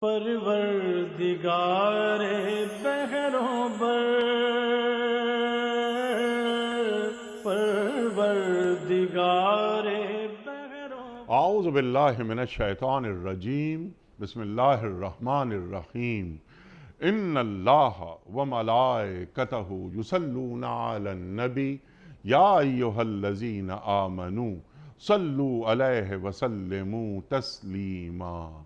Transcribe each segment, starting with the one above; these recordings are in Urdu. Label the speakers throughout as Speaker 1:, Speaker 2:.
Speaker 1: پروردگار بحروں بر، پروردگار بحروں بر۔
Speaker 2: اعوذ باللہ من الشیطان الرجیم، بسم اللہ الرحمن الرحیم۔ ان اللہ وملائکتہ یصلون علی النبی یا ایہا الذین آمنوا صلوا علیہ وسلموا تسلیما۔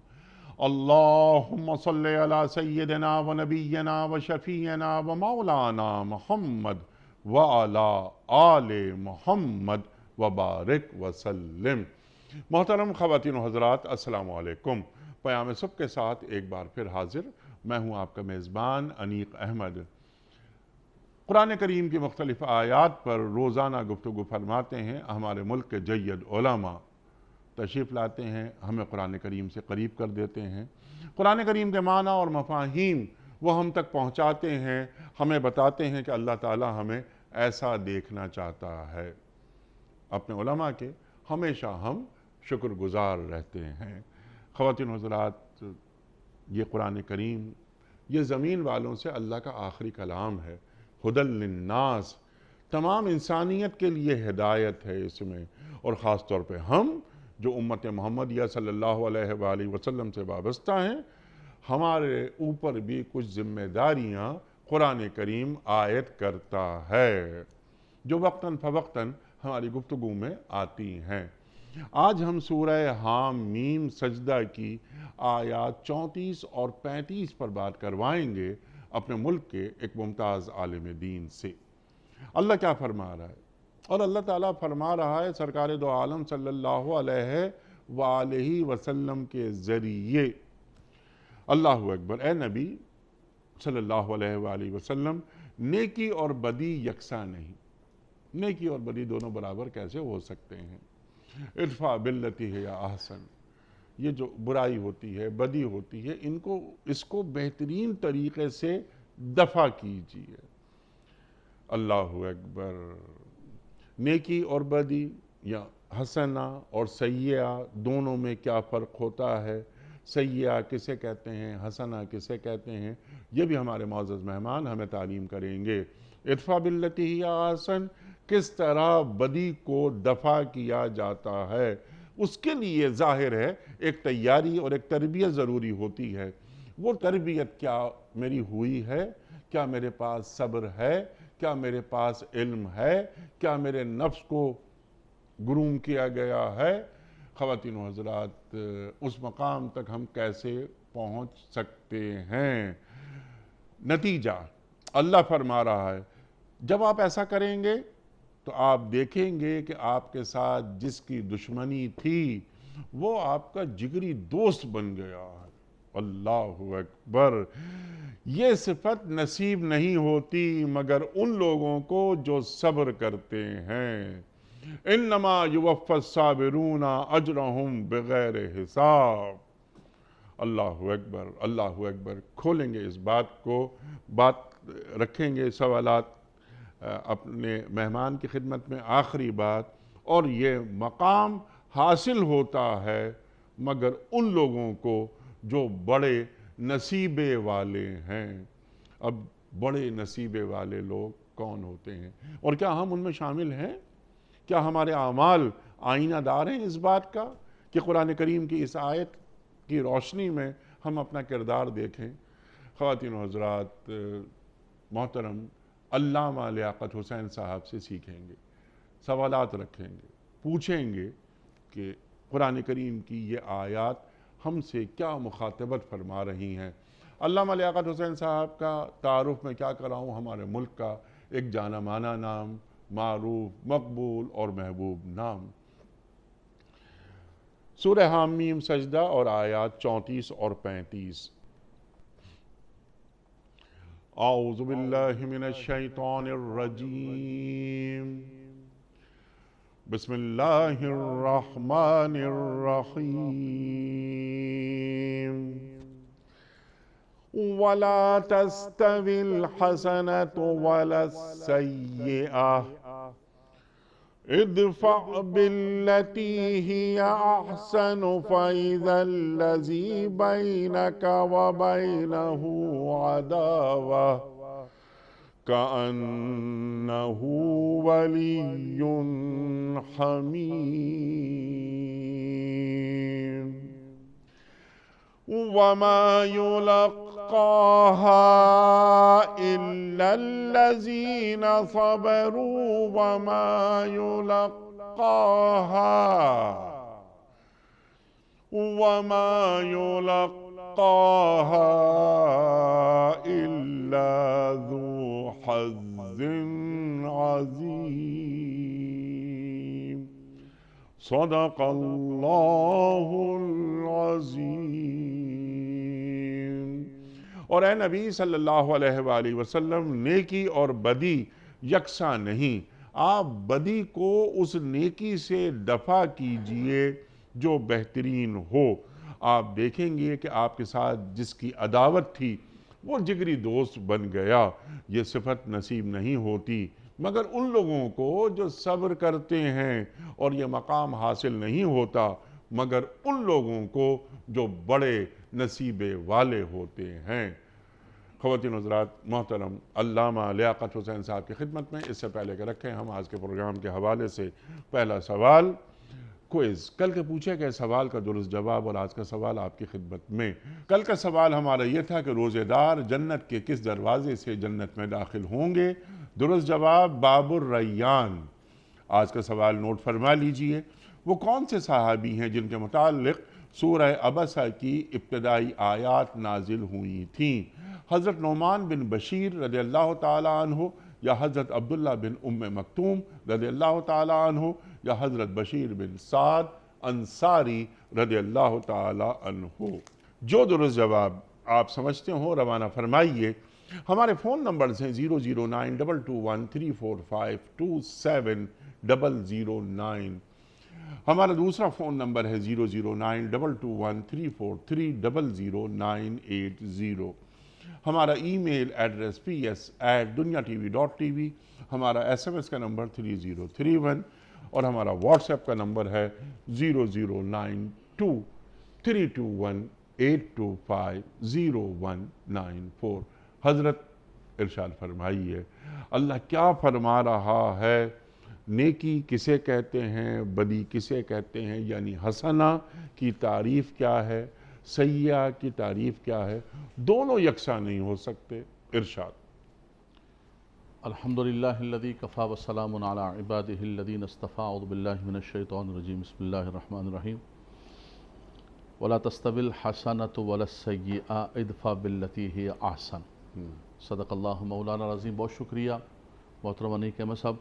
Speaker 2: اللہم صل علی سیدنا و نبینا و شفیعنا و مولانا محمد وعلی آل محمد وبارک وسلم۔ محترم خواتین و حضرات، السلام علیکم۔ پیام صبح کے ساتھ ایک بار پھر حاضر میں ہوں آپ کا میزبان انیق احمد۔ قرآن کریم کی مختلف آیات پر روزانہ گفتگو فرماتے ہیں ہمارے ملک کے جید علماء، تشریف لاتے ہیں، ہمیں قرآن کریم سے قریب کر دیتے ہیں، قرآن کریم کے معنی اور مفاہیم وہ ہم تک پہنچاتے ہیں، ہمیں بتاتے ہیں کہ اللہ تعالی ہمیں ایسا دیکھنا چاہتا ہے۔ اپنے علماء کے ہمیشہ ہم شکر گزار رہتے ہیں۔ خواتین و حضرات، یہ قرآن کریم یہ زمین والوں سے اللہ کا آخری کلام ہے، ہدی للناس، تمام انسانیت کے لیے ہدایت ہے اس میں، اور خاص طور پہ ہم جو امت محمدیہ صلی اللہ علیہ وآلہ وسلم سے وابستہ ہیں، ہمارے اوپر بھی کچھ ذمہ داریاں قرآن کریم عائد کرتا ہے جو وقتاً فوقتاً ہماری گفتگو میں آتی ہیں۔ آج ہم سورہ حام میم سجدہ کی آیات 34 اور 35 پر بات کروائیں گے اپنے ملک کے ایک ممتاز عالم دین سے۔ اللہ کیا فرما رہا ہے؟ اور اللہ تعالیٰ فرما رہا ہے سرکار دو عالم صلی اللہ علیہ وآلہ وسلم کے ذریعے، اللہ اکبر، اے نبی صلی اللہ علیہ وآلہ وسلم، نیکی اور بدی یکساں نہیں، نیکی اور بدی دونوں برابر کیسے ہو سکتے ہیں؟ ادفع باللتی ہی احسن، یہ جو برائی ہوتی ہے، بدی ہوتی ہے، اس کو بہترین طریقے سے دفع کیجیے۔ اللہ اکبر۔ نیکی اور بدی یا حسنہ اور سیئہ دونوں میں کیا فرق ہوتا ہے؟ سیئہ کسے کہتے ہیں، حسنہ کسے کہتے ہیں، یہ بھی ہمارے معزز مہمان ہمیں تعلیم کریں گے۔ ادفع باللتی ہی احسن، کس طرح بدی کو دفع کیا جاتا ہے، اس کے لیے ظاہر ہے ایک تیاری اور ایک تربیت ضروری ہوتی ہے۔ وہ تربیت کیا میری ہوئی ہے؟ کیا میرے پاس صبر ہے؟ کیا میرے پاس علم ہے؟ کیا میرے نفس کو گروم کیا گیا ہے؟ خواتین و حضرات، اس مقام تک ہم کیسے پہنچ سکتے ہیں؟ نتیجہ اللہ فرما رہا ہے جب آپ ایسا کریں گے تو آپ دیکھیں گے کہ آپ کے ساتھ جس کی دشمنی تھی وہ آپ کا جگری دوست بن گیا ہے۔ اللہ اکبر۔ یہ صفت نصیب نہیں ہوتی مگر ان لوگوں کو جو صبر کرتے ہیں۔ انما یوفی الصابرون اجرہم بغیر حساب۔ اللہ اکبر، اللہ اکبر۔ کھولیں گے اس بات کو، بات رکھیں گے، سوالات اپنے مہمان کی خدمت میں۔ آخری بات، اور یہ مقام حاصل ہوتا ہے مگر ان لوگوں کو جو بڑے نصیبے والے ہیں۔ اب بڑے نصیبے والے لوگ کون ہوتے ہیں اور کیا ہم ان میں شامل ہیں؟ کیا ہمارے اعمال آئینہ دار ہیں اس بات کا کہ قرآن کریم کی اس آیت کی روشنی میں ہم اپنا کردار دیکھیں؟ خواتین و حضرات، محترم علامہ لیاقت حسین صاحب سے سیکھیں گے، سوالات رکھیں گے، پوچھیں گے کہ قرآن کریم کی یہ آیات ہم سے کیا مخاطبت فرما رہی ہیں۔ علامہ لیاقت حسین صاحب کا تعارف میں کیا کراؤں، ہمارے ملک کا ایک جانا مانا نام، معروف، مقبول اور محبوب نام۔ سورہ حام میم سجدہ اور آیات 34 اور 35۔ اعوذ باللہ من الشیطان الرجیم، بسم اللہ الرحمن الرحیم۔ وَلَا تَسْتَوِي الْحَسَنَةُ وَلَا السَّيِّئَةُ ادفع بالتي هي أحسن فإذا الذي بينك وبينه عداوة كأنه ولي حميم وما يلقاها إلا الذين صبروا وما يلقاها إلا ذو حظ عظيم صدق اللہ العظیم۔ اور اے نبی صلی اللہ علیہ وآلہ وسلم، نیکی اور بدی یکساں نہیں، آپ بدی کو اس نیکی سے دفع کیجئے جو بہترین ہو۔ آپ دیکھیں گے کہ آپ کے ساتھ جس کی عداوت تھی وہ جگری دوست بن گیا۔ یہ صفت نصیب نہیں ہوتی مگر ان لوگوں کو جو صبر کرتے ہیں، اور یہ مقام حاصل نہیں ہوتا مگر ان لوگوں کو جو بڑے نصیبے والے ہوتے ہیں۔ خواتین حضرات، محترم علامہ لیاقت حسین صاحب کی خدمت میں اس سے پہلے کہ رکھیں ہم آج کے پروگرام کے حوالے سے پہلا سوال کوئز، کل کے پوچھے گئے سوال کا درست جواب اور آج کا سوال آپ کی خدمت میں۔ کل کا سوال ہمارا یہ تھا کہ روزے دار جنت کے کس دروازے سے جنت میں داخل ہوں گے؟ درست جواب باب الریان۔ آج کا سوال نوٹ فرما لیجئے، وہ کون سے صحابی ہیں جن کے متعلق سورہ عبسہ کی ابتدائی آیات نازل ہوئی تھیں؟ حضرت نعمان بن بشیر رضی اللہ تعالیٰ عنہ، یا حضرت عبداللہ بن ام مکتوم رضی اللہ تعالیٰ عنہ، یا حضرت بشیر بن سعد انصاری رضی اللہ تعالیٰ عنہ؟ جو درست جواب آپ سمجھتے ہوں روانہ فرمائیے۔ ہمارے فون نمبرز ہیں 0092213452709۔ ہمارا دوسرا فون نمبر ہے 009221343000980۔ ہمارا ای میل ایڈریس ps@dunyatv.tv، ہمارا SMS کا نمبر 3031، اور ہمارا واٹس ایپ کا نمبر ہے 0092321825019 حضرت ارشاد فرمائیے، اللہ کیا فرما رہا ہے؟ نیکی کسے کہتے ہیں، بدی کسے کہتے ہیں؟ یعنی حسنہ کی تعریف کیا ہے، سیئہ کی تعریف کیا ہے؟ دونوں یکساں نہیں ہو سکتے۔ ارشاد۔
Speaker 3: الحمدللہ الذی کفا والسلام علی عبادہ الذین اصطفیٰ۔ اعوذ باللہ من الشیطان الرجیم، بسم اللہ الرحمن الرحیم۔ ولا تستوی الحسنۃ ولا السیئۃ ادفع باللتی ہی احسن۔ صدق اللہ مولانا العظیم۔ بہت شکریہ محترم انیق احمد صاحب۔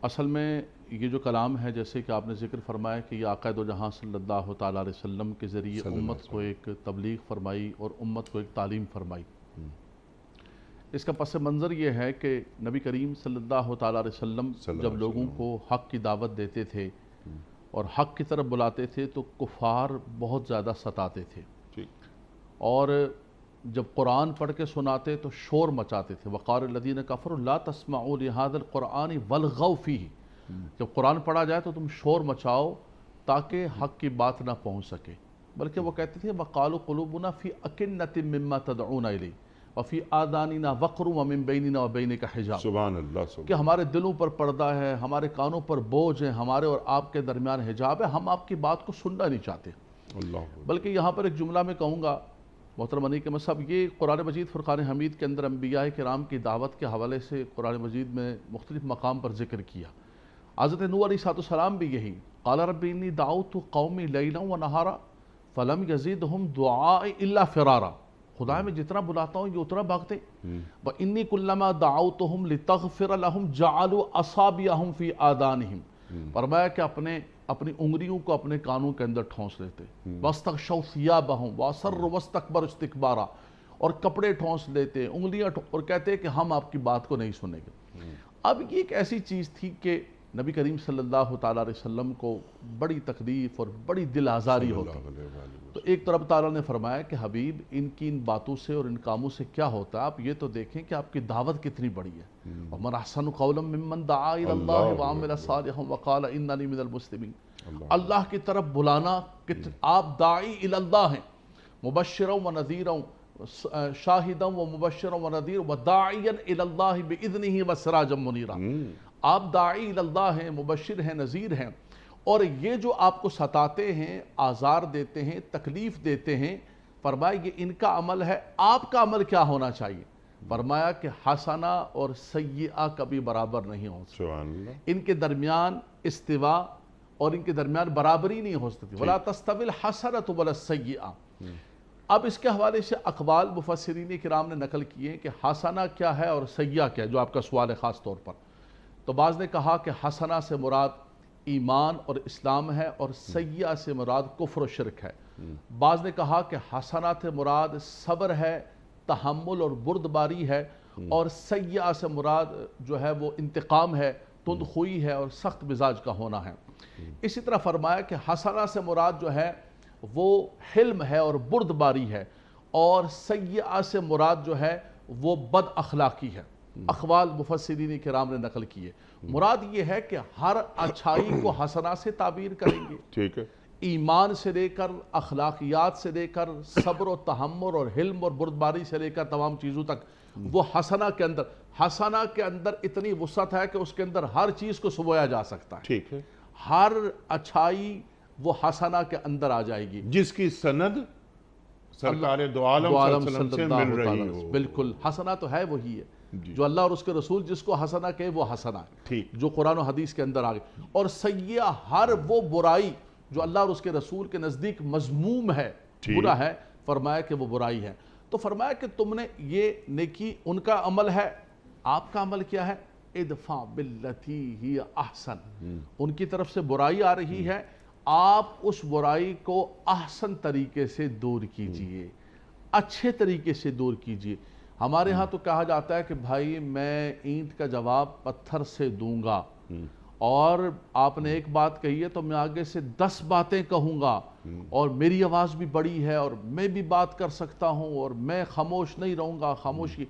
Speaker 3: اصل میں یہ جو کلام ہے، جیسے کہ آپ نے ذکر فرمایا کہ یہ آقا دو جہاں صلی اللہ تعالیٰ علیہ وسلم کے ذریعے امت کو ایک تبلیغ فرمائی اور امت کو ایک تعلیم فرمائی۔ اس کا پس منظر یہ ہے کہ نبی کریم صلی اللہ تعالیٰ علیہ وسلم جب لوگوں کو حق کی دعوت دیتے تھے اور حق کی طرف بلاتے تھے تو کفار بہت زیادہ ستاتے تھے، اور جب قرآن پڑھ کے سناتے تو شور مچاتے تھے۔ وقال الذین کفروا لا تسمعوا لهذا القرآن والغوا فیہ، جب قرآن پڑھا جائے تو تم شور مچاؤ تاکہ حق کی بات نہ پہنچ سکے۔ بلکہ وہ کہتے تھے وقالوا قلوبنا فی اکنۃ مما تدعونا الیہ وفی آذاننا وقر ومن بیننا وبینک حجاب،
Speaker 2: سبحان اللہ،
Speaker 3: کہ ہمارے دلوں پر پردہ ہے، ہمارے کانوں پر بوجھ ہے، ہمارے اور آپ کے درمیان حجاب ہے، ہم آپ کی بات کو سننا نہیں چاہتے۔
Speaker 2: اللہ۔
Speaker 3: بلکہ یہاں پر ایک جملہ میں کہوں گا محترم انیق احمد صاحب، یہ قرآن مجید فرقان حمید کے اندر انبیاء کرام کی دعوت کے حوالے سے قرآن مجید میں مختلف مقام پر ذکر کیا۔ حضرت نوح علیہ السلام بھی یہی، قال رب انی دعوت قومی لیلا ونہارا فلم یزیدہم دعائی الا فرارا، خدا میں جتنا بلاتا ہوں یہ اتنا بھاگتے۔ وانی کلما دعوتہم لتغفر لہم جعلوا اصابعہم فی آذانہم، فرمایا کہ اپنی انگلیوں کو اپنے کانوں کے اندر ٹھونس لیتے، واستغشوا ثیابہم واصروا واستکبروا استکبارا، اور کپڑے ٹھونس لیتے، انگلیاں اور کہتے کہ ہم آپ کی بات کو نہیں سنیں گے۔ اب یہ ایک ایسی چیز تھی کہ نبی کریم صلی اللہ تعالیٰ علیہ وسلم کو بڑی تکلیف اور بڑی دل آزاری ہوتی. تو ایک تو رب تعالیٰ نے فرمایا کہ حبیب ان کی ان باتوں سے اور ان کاموں سے کیا ہوتا ہے، آپ یہ تو دیکھیں کہ آپ کی دعوت کتنی بڑی ہے. وَمَنْ أَحْسَنُ قَوْلًا مِّمَّنْ دَعَا إِلَى اللَّهِ وَعَمِلَ صَالِحًا وَقَالَ إِنَّنِي مِنَ الْمُسْلِمِينَ. اللہ کی طرف بلانا، آپ داعی الی اللہ ہیں، مبشرا و نذیرا شاہدا و مبشرا و نذیر و داعیا الی اللہ باذنہ و سراجا منیرا. آپ داعی الی اللہ ہیں، مبشر ہیں، نذیر ہیں، اور یہ جو آپ کو ستاتے ہیں، آزار دیتے ہیں، تکلیف دیتے ہیں، فرمایا یہ ان کا عمل ہے. آپ کا عمل کیا ہونا چاہیے؟ فرمایا کہ حسنہ اور سیئہ کبھی برابر نہیں ہو سکتے. ان کے درمیان استوا اور ان کے درمیان برابری نہیں ہو سکتی. وَلَا تَسْتَوِي الْحَسَنَةُ وَلَا السَّيِّئَةُ. اب اس کے حوالے سے اقوال مفسرین کرام نے نقل کیے کہ حسنہ کیا ہے اور سیئہ کیا ہے، جو آپ کا سوال ہے خاص طور پر. تو بعض نے کہا کہ حسنہ سے مراد ایمان اور اسلام ہے اور سیئہ سے مراد کفر و شرک ہے. بعض نے کہا کہ حسنہ سے مراد صبر ہے، تحمل اور بردباری ہے، اور سیئہ سے مراد جو ہے وہ انتقام ہے، تندخوئی ہے اور سخت مزاج کا ہونا ہے. اسی طرح فرمایا کہ حسنہ سے مراد جو ہے وہ حلم ہے اور بردباری ہے، اور سیئہ سے مراد جو ہے وہ بد اخلاقی ہے. اقوال مفسرین کرام نے نقل کیے. مراد یہ ہے کہ ہر اچھائی کو حسنہ سے تعبیر کریں گے. ٹھیک ہے. ایمان سے لے کر، اخلاقیات سے لے کر، صبر و تحمل اور حلم اور بردباری سے لے کر تمام چیزوں تک وہ حسنہ کے اندر اتنی وسعت ہے کہ اس کے اندر ہر چیز کو سمویا جا سکتا ہے. ٹھیک ہے. ہر اچھائی وہ حسنہ کے اندر آ جائے گی
Speaker 2: جس کی سند سرکار دو عالم صلی اللہ علیہ وسلم سے مل رہی ہو.
Speaker 3: بالکل. حسنہ تو ہے وہی ہے جو اللہ اور اس کے رسول جس کو حسنہ کہے وہ حسنہ ہے، جو قرآن و حدیث کے اندر آگے. اور سیئہ ہر وہ برائی جو اللہ اور اس کے رسول کے نزدیک مذموم ہے، برا ہے، فرمایا کہ وہ برائی ہے. تو فرمایا کہ تم نے یہ نیکی ان کا عمل ہے، آپ کا عمل کیا ہے؟ ادفع باللتی ہی احسن. ان کی طرف سے برائی آ رہی ہے، آپ اس برائی کو احسن طریقے سے دور کیجئے، اچھے طریقے سے دور کیجئے. ہمارے ہاں تو کہا جاتا ہے کہ بھائی میں اینٹ کا جواب پتھر سے دوں گا، اور آپ نے ایک بات کہی ہے تو میں آگے سے 10 باتیں کہوں گا، اور میری آواز بھی بڑی ہے اور میں بھی بات کر سکتا ہوں اور میں خاموش نہیں رہوں گا. خاموشی.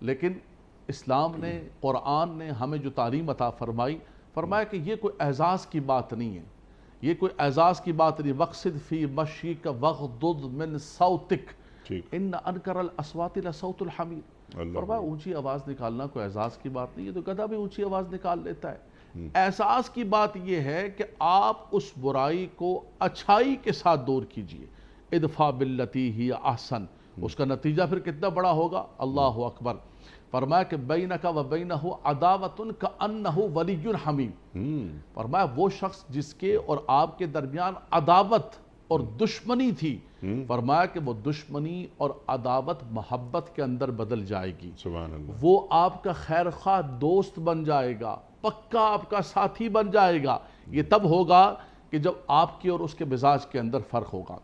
Speaker 3: لیکن اسلام نے، قرآن نے ہمیں جو تعلیم عطا فرمایا کہ یہ کوئی اعزاز کی بات نہیں ہے، یہ کوئی اعزاز کی بات نہیں. وَقْصِدْ فِي مَشْيِكَ وَغْضُضْ مِنْ صَوْتِكَ اِنَّ أَنْكَرَ الْأَصْوَاتِ لَصَوْتُ الْحَمِيرِ. فرمایا اونچی آواز نکالنا کوئی اعزاز کی بات نہیں ہے، تو گدھا بھی اونچی آواز نکال لیتا ہے. احساس کی بات یہ ہے کہ آپ اس برائی کو اچھائی کے ساتھ دور کیجئے. ادفع باللتی ہی احسن. اس کا نتیجہ پھر کتنا بڑا ہوگا؟ اللہ اکبر. فرمایا کہ بینک و بینہ عداوۃ کأنہ ولی حمیم. فرمایا وہ شخص جس کے اور آپ کے درمیان عداوت اور دشمنی تھی، فرمایا کہ وہ دشمنی اور عداوت محبت کے اندر بدل جائے گی. سبحان اللہ. وہ آپ کا خیر خواہ دوست بن جائے گا، پکا آپ کا ساتھی بن جائے گا. یہ تب ہوگا کہ جب آپ کی اور اس کے مزاج کے اندر فرق ہوگا.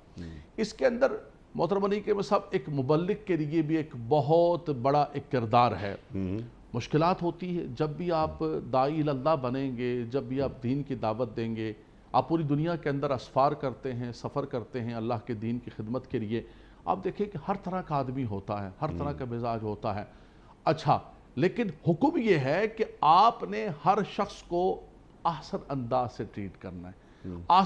Speaker 3: اس کے اندر محترم علی کے صاحب ایک مبلغ کے لیے بھی ایک بہت بڑا ایک کردار ہے. مشکلات ہوتی ہے جب بھی آپ داعی اللہ بنیں گے، جب بھی آپ دین کی دعوت دیں گے. آپ پوری دنیا کے اندر اسفار کرتے ہیں، سفر کرتے ہیں اللہ کے دین کی خدمت کے لیے. آپ دیکھیں کہ ہر طرح کا آدمی ہوتا ہے، ہر طرح کا مزاج ہوتا ہے. اچھا، لیکن حکم یہ ہے کہ آپ نے ہر شخص کو احسن انداز سے ٹریٹ کرنا ہے.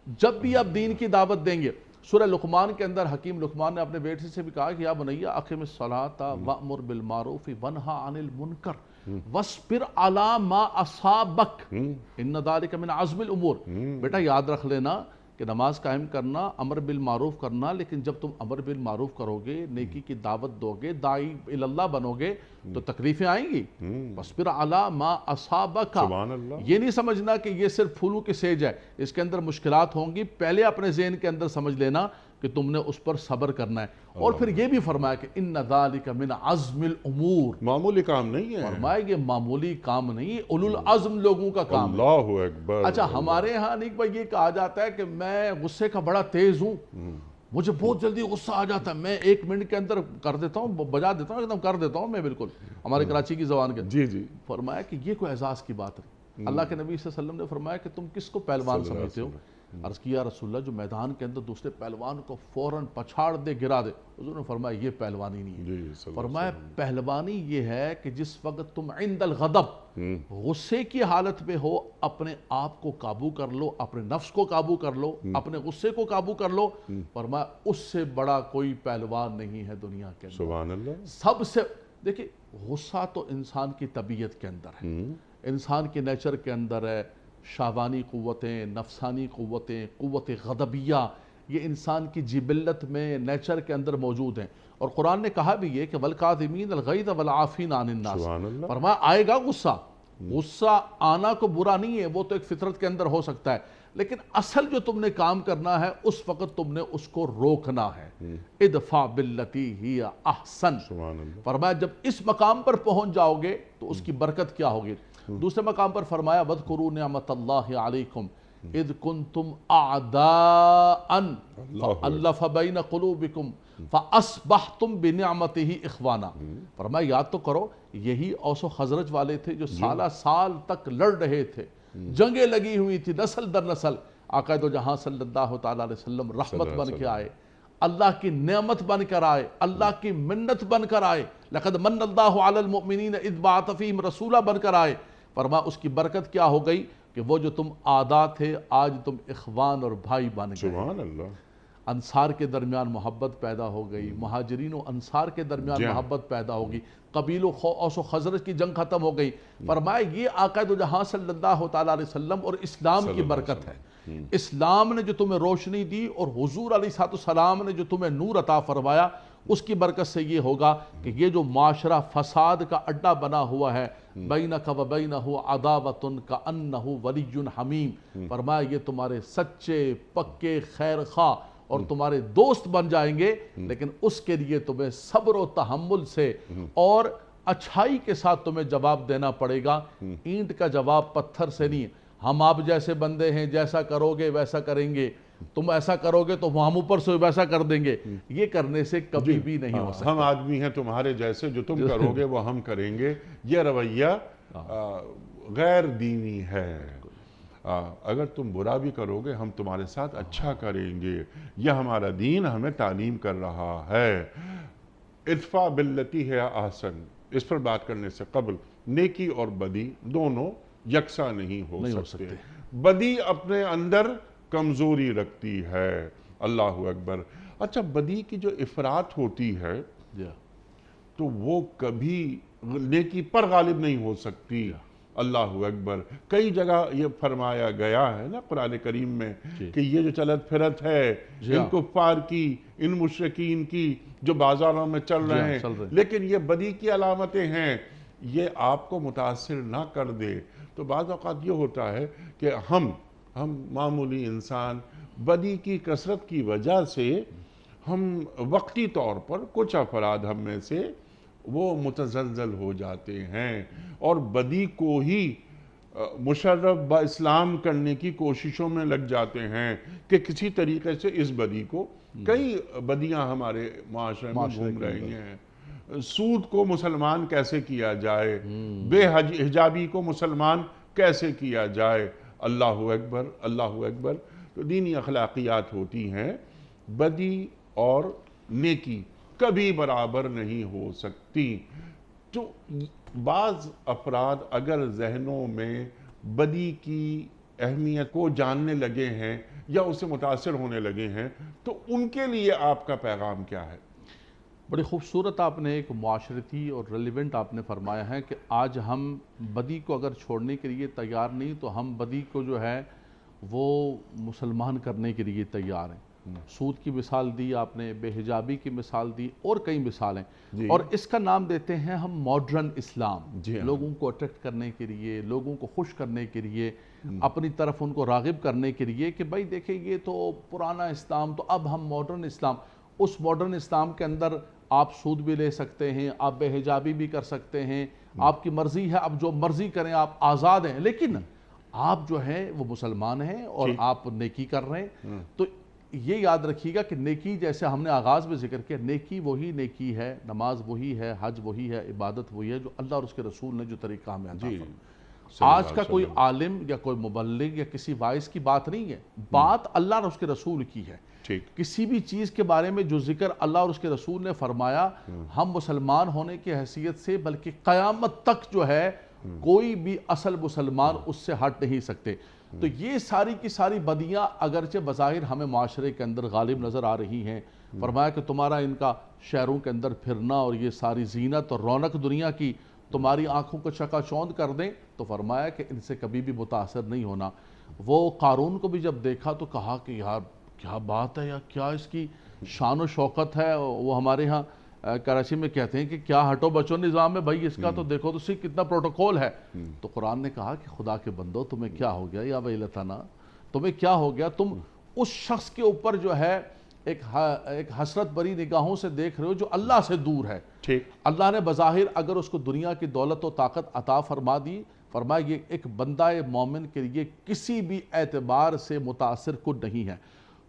Speaker 3: جب بھی آپ دین کی دعوت دیں گے، سورہ لقمان کے اندر حکیم لقمان نے اپنے بیٹے سے بھی کہا کہ یا بنیا اقم الصلاۃ وامر بالمعروف وانہا عن المنکر واصبر علی ما اصابک ان ذلک من عزم الامور. بیٹا یاد رکھ لینا کہ نماز قائم کرنا، امر بالمعروف کرنا، لیکن جب تم امر بالمعروف کرو گے، نیکی کی دعوت دو گے، داعی اللہ بنو گے، تو تکلیفیں آئیں گی. وَاصْبِرْ عَلَىٰ مَا أَصَابَكَ.
Speaker 2: سبحان اللہ.
Speaker 3: یہ نہیں سمجھنا کہ یہ صرف پھولوں کی سیج ہے، اس کے اندر مشکلات ہوں گی. پہلے اپنے ذہن کے اندر سمجھ لینا کہ تم نے اس پر صبر کرنا ہے. اور پھر یہ بھی فرمایا کہ اِنَّ ذَلِكَ مِنْ عَزْمِ الْأُمُورِ.
Speaker 2: معمولی کام نہیں ہے.
Speaker 3: فرمایا یہ معمولی کام نہیں، اولو العزم لوگوں کا کام ہے.
Speaker 2: اللہ اکبر.
Speaker 3: اچھا، ہمارے ہاں نیک بھائی یہ کہا جاتا ہے کہ میں غصے کا بڑا تیز ہوں، مجھے بہت جلدی غصہ آ جاتا ہے، میں 1 منٹ کے اندر کر دیتا ہوں، بجا دیتا ہوں، ایک دم کر دیتا ہوں میں. بالکل ہمارے کراچی کی زبان کے.
Speaker 2: جی جی.
Speaker 3: فرمایا کہ یہ کوئی اعزاز کی بات نہیں. اللہ کے نبی صلی اللہ علیہ وسلم نے فرمایا کہ تم کس کو پہلوان سمجھتے ہو؟ عرض کیا رسول اللہ جو میدان کے اندر دوسرے پہلوان کو فوراً پچھاڑ دے گرا دے. حضور نے فرمایا یہ پہلوانی نہیں ہے. فرمایا پہلوانی یہ ہے کہ جس وقت تم عند الغضب غصے کی حالت میں ہو اپنے آپ کو قابو کر لو, اپنے نفس کو قابو کر لو, اپنے غصے کو قابو کر لو. فرمایا اس سے بڑا کوئی پہلوان نہیں ہے دنیا کے اندر.
Speaker 2: سبحان اللہ.
Speaker 3: سب سے دیکھیں غصہ تو انسان کی طبیعت کے اندر ہے, انسان کے نیچر کے اندر ہے. شہوانی قوتیں, نفسانی قوتیں, قوت غضبیہ, یہ انسان کی جبلت میں نیچر کے اندر موجود ہیں. اور قرآن نے کہا بھی یہ کہ وَالْقَاظِمِينَ الْغَيْظَ وَالْعَافِينَ عَنِ النَّاسِ. فرمایا آئے گا غصہ, غصہ آنا کو برا نہیں ہے, وہ تو ایک فطرت کے اندر ہو سکتا ہے, لیکن اصل جو تم نے کام کرنا ہے اس وقت تم نے اس کو روکنا ہے. ادفع باللتی ہی احسن. فرمایا جب اس مقام پر پہنچ جاؤ گے تو اس کی برکت کیا ہوگی. دوسرے مقام پر فرمایا وَاذْكُرُوا نِعْمَةَ اللَّهِ عَلَيْكُمْ اِذْ كُنْتُمْ أَعْدَاءً فَأَلَّفَ بَيْنَ قُلُوبِكُمْ فَأَصْبَحْتُمْ بِنِعْمَتِهِ إِخْوَانًا. فرمایا یاد تو کرو, یہی اوس و خزرج والے تھے جو سالہ سال تک لڑ رہے تھے, جنگیں لگی ہوئی تھی نسل در نسل. آقا دو جہاں صلی اللہ تعالیٰ علیہ وسلم رحمت بن کے آئے, اللہ کی نعمت بن کر آئے, اللہ کی منت بن کر آئے. لَقَدْ مَنَّ اللَّهُ عَلَى الْمُؤْمِنِينَ إِذْ بَعَثَ فِيهِمْ رَسُولًا بن کر آئے. فرمایا اس کی برکت کیا ہو گئی کہ وہ جو تم اعداء تھے آج تم اخوان اور بھائی بن گئے.
Speaker 2: سبحان اللہ.
Speaker 3: انصار کے درمیان محبت پیدا ہو گئی, مہاجرین و انصار کے درمیان محبت پیدا ہوگی, قبیل و اوس و خزرج کی جنگ ختم ہو گئی. فرمایا یہ آقا دو جہاں صلی اللہ تعالیٰ علیہ وسلم اور اسلام کی برکت ہے. اسلام نے جو تمہیں روشنی دی اور حضور علیہ السلام نے جو تمہیں نور عطا فرمایا, اس کی برکت سے یہ ہوگا کہ یہ جو معاشرہ فساد کا اڈا بنا ہوا ہے, بینک و بینہ عداوۃ کأنہ ولی حمیم. فرمایا یہ تمہارے سچے پکے خیر خواہ اور تمہارے دوست بن جائیں گے, لیکن اس کے لیے تمہیں صبر و تحمل سے اور اچھائی کے ساتھ تمہیں جواب دینا پڑے گا. اینٹ کا جواب پتھر سے نہیں. ہم آپ جیسے بندے ہیں, جیسا کرو گے ویسا کریں گے, تم ایسا کرو گے تو ہم اوپر سے ویسا کر دیں گے. یہ کرنے سے کبھی بھی نہیں ہو سکتا.
Speaker 2: ہم آدمی ہیں تمہارے جیسے, جو تم کرو گے وہ ہم کریں گے. یہ رویہ غیر دینی ہے. اگر تم برا بھی کرو گے ہم تمہارے ساتھ اچھا کریں گے. یہ ہمارا دین ہمیں تعلیم کر رہا ہے. ادفع باللتی ہے احسن, اس پر بات کرنے سے قبل نیکی اور بدی دونوں یکساں نہیں ہو سکتے. بدی اپنے اندر کمزوری رکھتی ہے. اللہ اکبر. اچھا, بدی کی جو افراط ہوتی ہے تو وہ کبھی نیکی پر غالب نہیں ہو سکتی. اللہ اکبر. کئی جگہ یہ فرمایا گیا ہے نا قرآن کریم میں کہ یہ جو چلت پھرت ہے ان کفار کی, ان مشرکین کی جو بازاروں میں چل رہے ہیں, لیکن یہ بدی کی علامتیں ہیں, یہ آپ کو متاثر نہ کر دے. تو بعض اوقات یہ ہوتا ہے کہ ہم معمولی انسان بدی کی کثرت کی وجہ سے ہم وقتی طور پر کچھ افراد ہم میں سے وہ متزلزل ہو جاتے ہیں اور بدی کو ہی مشرف با اسلام کرنے کی کوششوں میں لگ جاتے ہیں کہ کسی طریقے سے اس بدی کو, کئی بدیاں ہمارے معاشرے میں گھوم رہی ہیں. سود کو مسلمان کیسے کیا جائے, بے حجابی کو مسلمان کیسے کیا جائے. اللہ اکبر, اللہ اکبر. تو دینی اخلاقیات ہوتی ہیں. بدی اور نیکی کبھی برابر نہیں ہو سکتی. تو بعض افراد اگر ذہنوں میں بدی کی اہمیت کو جاننے لگے ہیں یا اس سے متاثر ہونے لگے ہیں تو ان کے لیے آپ کا پیغام کیا ہے؟
Speaker 3: بڑی خوبصورت آپ نے ایک معاشرتی اور ریلیونٹ آپ نے فرمایا ہے کہ آج ہم بدی کو اگر چھوڑنے کے لیے تیار نہیں تو ہم بدی کو جو ہے وہ مسلمان کرنے کے لیے تیار ہیں. سود کی مثال دی آپ نے, بے حجابی کی مثال دی, اور کئی مثالیں. اور اس کا نام دیتے ہیں ہم ماڈرن اسلام. لوگوں کو اٹریکٹ کرنے کے لیے, لوگوں کو خوش کرنے کے لیے, اپنی طرف ان کو راغب کرنے کے لیے کہ بھائی دیکھیں یہ تو پرانا اسلام, تو اب ہم ماڈرن اسلام. اس ماڈرن اسلام کے اندر آپ سود بھی لے سکتے ہیں, آپ بے حجابی بھی کر سکتے ہیں, آپ کی مرضی ہے, آپ جو مرضی کریں, آپ آزاد ہیں, لیکن آپ جو ہیں وہ مسلمان ہیں اور آپ نیکی کر رہے ہیں. تو یہ یاد رکھیے گا کہ نیکی جیسے ہم نے آغاز میں ذکر کیا, نیکی وہی نیکی ہے, نماز وہی ہے, حج وہی ہے, عبادت وہی ہے جو اللہ اور اس کے رسول نے جو طریقہ ہمیں عطا فرمایا. آج کا کوئی عالم یا کوئی مبلغ یا کسی وائس کی بات نہیں ہے، بات اللہ اور اس کے رسول کی ہے۔ کسی بھی چیز کے بارے میں جو ذکر اللہ اور اس کے رسول نے فرمایا، ہم مسلمان ہونے کی حیثیت سے بلکہ قیامت تک جو ہے کوئی بھی اصل مسلمان اس سے ہٹ نہیں سکتے۔ تو یہ ساری کی ساری بدیاں اگرچہ بظاہر ہمیں معاشرے کے اندر غالب نظر آ رہی ہیں، فرمایا کہ تمہارا ان کا شہروں کے اندر پھرنا اور یہ ساری زینت اور رونق دنیا کی تمہاری آنکھوں کو چکا چوند کر دیں، تو فرمایا کہ ان سے کبھی بھی متاثر نہیں ہونا۔ وہ قارون کو بھی جب دیکھا تو کہا کہ یار کیا بات ہے، یا کیا اس کی شان و شوکت ہے۔ وہ ہمارے ہاں کراچی میں کہتے ہیں کہ کیا ہٹو بچو نظام ہے بھائی اس کا، تو دیکھو تو صرف کتنا پروٹوکول ہے۔ تو قرآن نے کہا کہ خدا کے بندو تمہیں کیا ہو گیا، یا ویلتنا تمہیں کیا ہو گیا، تم اس شخص کے اوپر جو ہے ایک حسرت بری نگاہوں سے دیکھ رہے ہو جو اللہ سے دور ہے۔ اللہ نے بظاہر اگر اس کو دنیا کی دولت و طاقت عطا فرما دی، فرمایا یہ ایک بندہ مومن کے لیے کسی بھی اعتبار سے متاثر کن نہیں ہے۔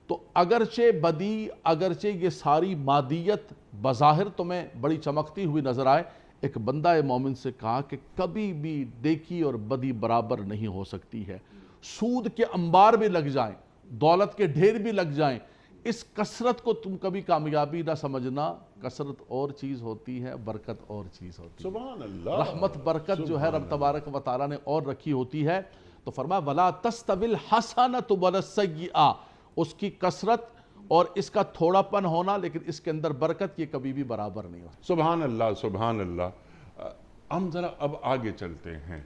Speaker 3: تو اگرچہ بدی، اگرچہ یہ ساری مادیت بظاہر تمہیں بڑی چمکتی ہوئی نظر آئے، ایک بندہ مومن سے کہا کہ کبھی بھی نیکی اور بدی برابر نہیں ہو سکتی ہے۔ سود کے انبار بھی لگ جائیں، دولت کے ڈھیر بھی لگ جائیں، اس کثرت کو تم کبھی کامیابی نہ سمجھنا۔ کثرت اور چیز ہوتی ہے، برکت اور چیز ہوتی ہے۔
Speaker 2: سبحان اللہ،
Speaker 3: رحمت برکت جو ہے رب تبارک و تعالیٰ نے اور رکھی ہوتی ہے۔ تو فرمایا وَلَا تَسْتَوِي الْحَسَنَةُ وَلَا السَّيِّئَةُ، اس کی کثرت اور اس کا تھوڑا پن ہونا لیکن اس کے اندر برکت، یہ کبھی بھی برابر نہیں ہوتا۔
Speaker 2: سبحان اللہ، سبحان اللہ۔ ہم ذرا اب آگے چلتے ہیں۔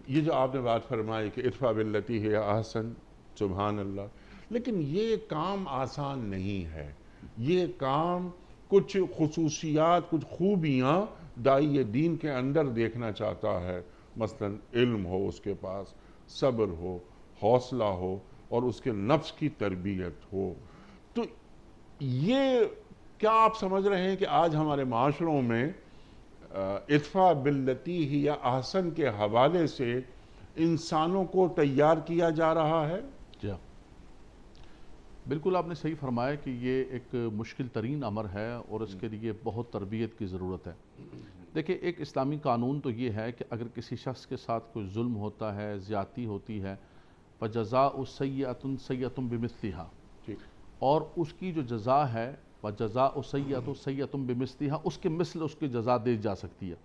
Speaker 2: یہ جو آپ نے بات فرمائی کہ ادفع باللتی ہی احسن، سبحان اللہ، لیکن یہ کام آسان نہیں ہے۔ یہ کام کچھ خصوصیات، کچھ خوبیاں داعی دین کے اندر دیکھنا چاہتا ہے۔ مثلا علم ہو اس کے پاس، صبر ہو، حوصلہ ہو، اور اس کے نفس کی تربیت ہو۔ تو یہ کیا آپ سمجھ رہے ہیں کہ آج ہمارے معاشروں میں ادفع باللتی ہی احسن کے حوالے سے انسانوں کو تیار کیا جا رہا ہے؟
Speaker 3: جی بالکل، آپ نے صحیح فرمایا کہ یہ ایک مشکل ترین امر ہے اور اس کے لیے بہت تربیت کی ضرورت ہے۔ دیکھیں، ایک اسلامی قانون تو یہ ہے کہ اگر کسی شخص کے ساتھ کوئی ظلم ہوتا ہے، زیادتی ہوتی ہے، فَجَزَاءُ سَيِّئَةٌ سَيِّئَةٌ بِمِثْلِهَا، اور اس کی جو جزا ہے وَجَزَاءُ سَيِّئَةٌ سَيِّئَةٌ بِمِثْلِهَا، اس کے مثل اس کی جزا دی جا سکتی ہے۔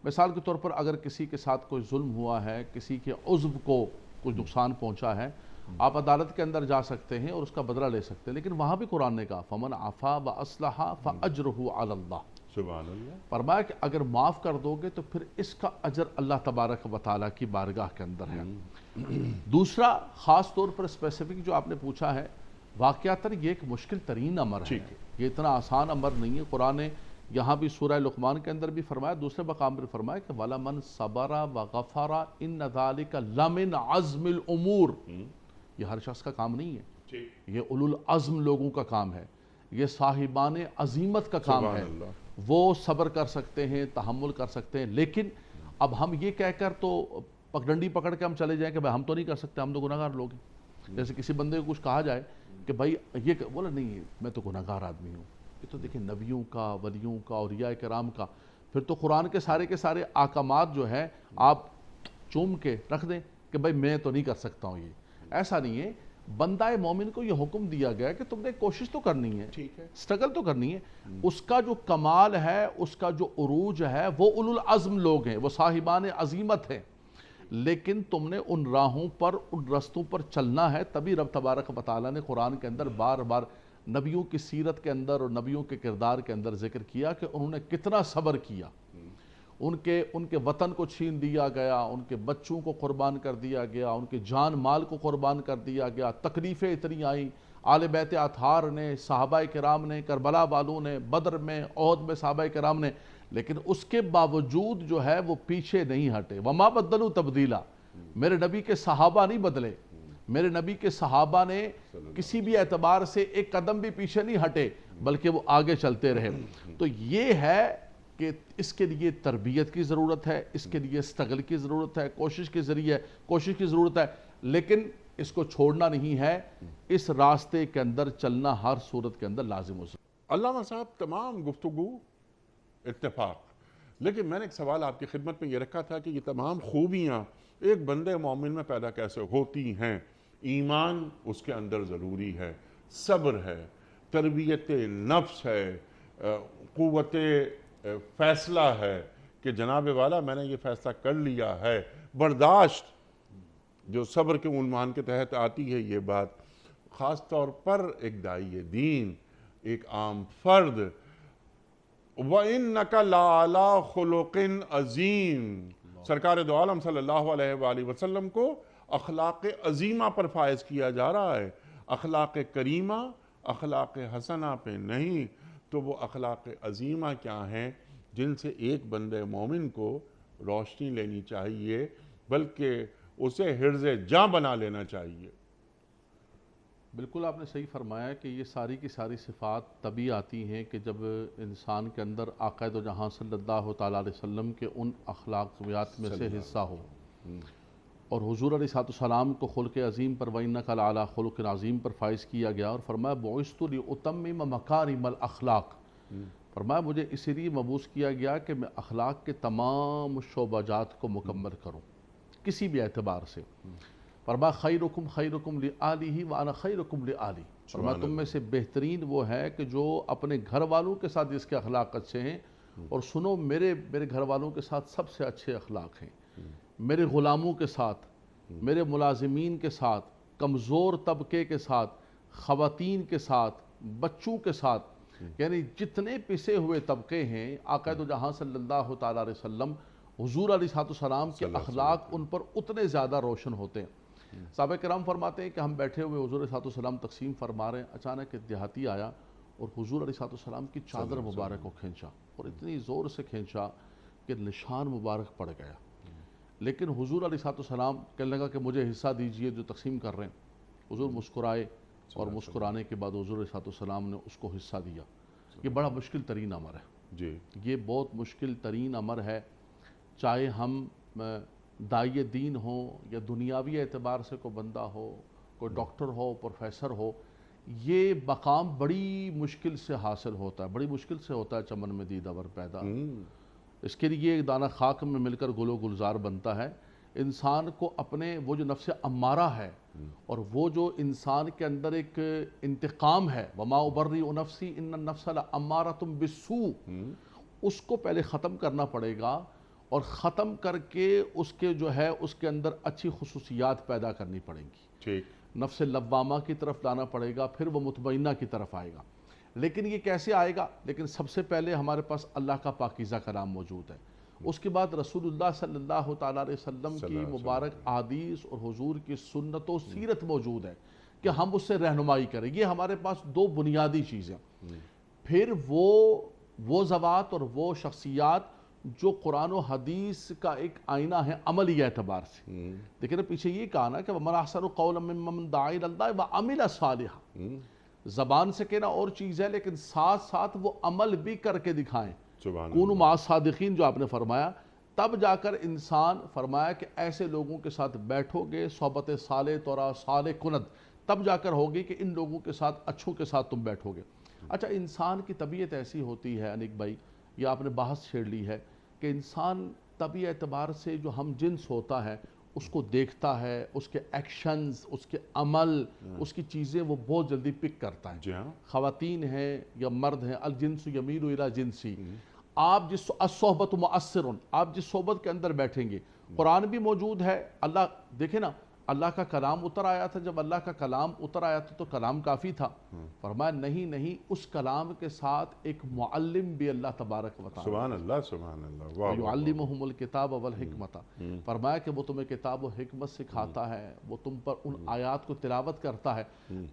Speaker 3: مثال کے طور پر اگر کسی کے ساتھ کوئی ظلم ہوا ہے، کسی کے عضو کو کچھ نقصان پہنچا ہے، آپ عدالت کے اندر جا سکتے ہیں اور اس کا بدلہ لے سکتے ہیں، لیکن وہاں بھی قرآن نے کہا فَمَنْ عَفَا وَأَصْلَحَ فَأَجْرُهُ عَلَى اللَّهِ،
Speaker 2: سبحان اللہ۔
Speaker 3: فرمایا کہ اگر معاف کر دو گے تو پھر اس کا اجر اللہ تبارک و تعالیٰ کی بارگاہ کے اندر ہے۔ دوسرا خاص طور پر اسپیسیفک جو آپ نے پوچھا ہے، واقعاتاً یہ ایک مشکل ترین امر ہے، یہ اتنا آسان امر نہیں ہے۔ قرآن نے یہاں بھی سورہ لقمان کے اندر بھی فرمایا، دوسرے مقام پر فرمایا کہ وَلَمَنْ صَبَرَ وَغَفَرَ إِنَّ ذَلِكَ لَمِنْ عَزْمِ الْأُمُورِ، یہ ہر شخص کا کام نہیں ہے، یہ اولو العزم لوگوں کا کام ہے، یہ صاحبان عظیمت کا کام ہے۔ وہ صبر کر سکتے ہیں، تحمل کر سکتے ہیں، لیکن اب ہم یہ کہہ کر تو پگڈنڈی پکڑ کے ہم چلے جائیں کہ بھائی ہم تو نہیں کر سکتے، ہم تو گناہگار لوگ ہیں۔ جیسے کسی بندے کو کچھ کہا جائے کہ بھائی یہ بولا نہیں میں تو گناہگار آدمی ہوں، یہ تو دیکھیں نبیوں کا، ولیوں کا، اولیاء کرام کا، پھر تو قرآن کے سارے احکامات جو ہے آپ چوم کے رکھ دیں کہ بھائی میں تو نہیں کر سکتا ہوں۔ یہ ایسا نہیں ہے، بندہ مومن کو یہ حکم دیا گیا کہ تم نے کوشش تو کرنی ہے، سٹرگل تو کرنی ہے۔ اس کا جو کمال ہے، اس کا جو عروج ہے، وہ اولو العزم لوگ ہیں، وہ صاحبان عظیمت ہیں، لیکن تم نے ان راہوں پر، ان رستوں پر چلنا ہے۔ تبھی رب تبارک و تعالیٰ نے قرآن کے اندر بار بار نبیوں کی سیرت کے اندر اور نبیوں کے کردار کے اندر ذکر کیا کہ انہوں نے کتنا صبر کیا۔ ان کے وطن کو چھین دیا گیا، ان کے بچوں کو قربان کر دیا گیا، ان کے جان مال کو قربان کر دیا گیا، تکلیفیں اتنی آئیں، آل بیت اطہار نے، صحابہ کرام نے، کربلا والوں نے، بدر میں، احد میں صحابہ کرام نے، لیکن اس کے باوجود جو ہے وہ پیچھے نہیں ہٹے۔ وما بدلوا تبدیلا، میرے نبی کے صحابہ نہیں بدلے، میرے نبی کے صحابہ نے کسی بھی اعتبار سے ایک قدم بھی پیچھے نہیں ہٹے، بلکہ وہ آگے چلتے رہے۔ تو یہ ہے کہ اس کے لیے تربیت کی ضرورت ہے، اس کے لیے اسٹرگل کی ضرورت ہے، کوشش کے ذریعے کوشش کی ضرورت ہے، لیکن اس کو چھوڑنا نہیں ہے، اس راستے کے اندر چلنا ہر صورت کے اندر لازم ہو سکتا ہے۔
Speaker 2: علامہ صاحب، تمام گفتگو اتفاق لیکن میں نے ایک سوال آپ کی خدمت میں یہ رکھا تھا کہ یہ تمام خوبیاں ایک بندے مومن میں پیدا کیسے ہوتی ہیں؟ ایمان اس کے اندر ضروری ہے، صبر ہے، تربیت نفس ہے، قوت فیصلہ ہے کہ جناب والا میں نے یہ فیصلہ کر لیا ہے، برداشت جو صبر کے عنوان کے تحت آتی ہے یہ بات، خاص طور پر ایک داعی دین، ایک عام فرد، وَإِنَّكَ لَعَلَىٰ خُلُقٍ عَظِيمٍ، سرکار دو عالم صلی اللہ علیہ وآلہ وسلم کو اخلاق عظیمہ پر فائز کیا جا رہا ہے، اخلاق کریمہ، اخلاق حسنہ پہ نہیں۔ تو وہ اخلاق عظیمہ کیا ہیں جن سے ایک بندے مومن کو روشنی لینی چاہیے، بلکہ اسے حرز جاں بنا لینا چاہیے؟
Speaker 3: بالکل آپ نے صحیح فرمایا کہ یہ ساری کی ساری صفات تبھی آتی ہیں کہ جب انسان کے اندر آقا دو جہاں صلی اللہ تعالیٰ علیہ وسلم کے ان اخلاقیات میں سے حصہ ہو، اور حضور علیہ السلام کو خلق عظیم پر وَإِنَّكَ لَعَلَىٰ خُلُقٍ عظیم پر فائز کیا گیا، اور فرمایا بُعِثْتُ لِأُتَمِّمَ مَكَارِمَ الْأَخْلَاق، فرمایا مجھے اسی لیے مبعوث کیا گیا کہ میں اخلاق کے تمام شعبہ جات کو مکمل کروں کسی بھی اعتبار سے۔ فرمایا خیرکم خیرکم لآلہ وانا خیرکم لآلی، فرمایا تم میں سے بہترین وہ ہے کہ جو اپنے گھر والوں کے ساتھ جس کے اخلاق اچھے ہیں، اور سنو میرے گھر والوں کے ساتھ سب سے اچھے اخلاق ہیں، میرے غلاموں کے ساتھ، میرے ملازمین کے ساتھ، کمزور طبقے کے ساتھ، خواتین کے ساتھ، بچوں کے ساتھ، یعنی جتنے پسے ہوئے طبقے ہیں، آقا دو جہاں صلی اللہ تعالیٰ علیہ وسلم حضور علیہ السلام کے اخلاق ان پر اتنے زیادہ روشن ہوتے ہیں۔ صحابہ کرام فرماتے ہیں کہ ہم بیٹھے ہوئے حضور علیہ السلام تقسیم فرما رہے ہیں، اچانک ایک دیہاتی آیا اور حضور علیہ السلام کی چادر مبارک کو کھینچا، اور اتنی زور سے کھینچا کہ نشان مبارک پڑ گیا۔ لیکن حضور علیہ السلام کہنے لگا کہ مجھے حصہ دیجئے جو تقسیم کر رہے ہیں۔ حضور مسکرائے، اور مسکرانے کے بعد حضور علیہ السلام نے اس کو حصہ دیا۔ یہ بڑا مشکل ترین امر ہے،
Speaker 2: جی
Speaker 3: یہ بہت مشکل ترین امر ہے، چاہے ہم داعی دین ہو یا دنیاوی اعتبار سے کوئی بندہ ہو، کوئی ڈاکٹر ہو، پروفیسر ہو، یہ مقام بڑی مشکل سے حاصل ہوتا ہے، بڑی مشکل سے ہوتا ہے چمن میں دیدہ ور پیدا۔ اس کے لیے ایک دانہ خاک میں مل کر گل و گلزار بنتا ہے۔ انسان کو اپنے وہ جو نفس امارہ ہے، اور وہ جو انسان کے اندر ایک انتقام ہے، وَمَا أُبَرِّئُ نَفْسِي إِنَّ النَّفْسَ لَأَمَّارَةٌ بِالسُّوءِ، اس کو پہلے ختم کرنا پڑے گا، اور ختم کر کے اس کے جو ہے اس کے اندر اچھی خصوصیات پیدا کرنی پڑیں گی،
Speaker 2: ٹھیک،
Speaker 3: نفس لوامہ کی طرف لانا پڑے گا، پھر وہ مطمئنہ کی طرف آئے گا۔ لیکن یہ کیسے آئے گا؟ لیکن سب سے پہلے ہمارے پاس اللہ کا پاکیزہ کلام موجود ہے، اس کے بعد رسول اللہ صلی اللہ تعالیٰ علیہ وسلم کی مبارک احادیث اور حضور کی سنت و سیرت موجود ہے کہ ہم اس سے رہنمائی کریں۔ یہ ہمارے پاس دو بنیادی چیزیں، پھر وہ ذوات اور وہ شخصیات جو قرآن و حدیث کا ایک آئینہ ہے عملی اعتبار سے۔ لیکن پیچھے یہ کہا نا کہ وَمَنْ أَحْسَنُ قَوْلًا مِّمَّنْ دَعَا إِلَى اللَّهِ وَعَمِلَ صَالِحًا، زبان سے کہنا اور چیز ہے، لیکن ساتھ ساتھ وہ عمل بھی کر کے دکھائیں۔ کونوا مع الصادقین جو آپ نے فرمایا، تب جا کر انسان فرمایا کہ ایسے لوگوں کے ساتھ بیٹھو گے، صحبت صالح تورا صالح کند، تب جا کر ہوگی کہ ان لوگوں کے ساتھ اچھوں کے ساتھ تم بیٹھو گے۔ اچھا، انسان کی طبیعت ایسی ہوتی ہے انیک بھائی، یہ آپ نے بحث چھیڑ لی ہے کہ انسان طبی اعتبار سے جو ہم جنس ہوتا ہے اس کو دیکھتا ہے، اس کے ایکشنز، اس کے عمل، اس کی چیزیں وہ بہت جلدی پک کرتا ہے۔ خواتین ہیں یا مرد ہیں، الجنس یمیل الی جنسی، آپ جس الصحبت مؤثر، آپ جس صحبت کے اندر بیٹھیں گے، قرآن بھی موجود ہے۔ اللہ دیکھیں نا، اللہ کا کلام اتر آیا تھا، جب اللہ کا کلام اتر آیا تھا تو کلام کافی تھا؟ فرمایا نہیں، اس کلام کے ساتھ ایک معلم بھی اللہ تبارک و تعالی،
Speaker 2: سبحان اللہ، سبحان اللہ، واہ،
Speaker 3: یعلمہم الکتاب والحکمت، فرمایا کہ وہ تمہیں کتاب و حکمت سکھاتا ہے، وہ تم پر ان آیات کو تلاوت کرتا ہے۔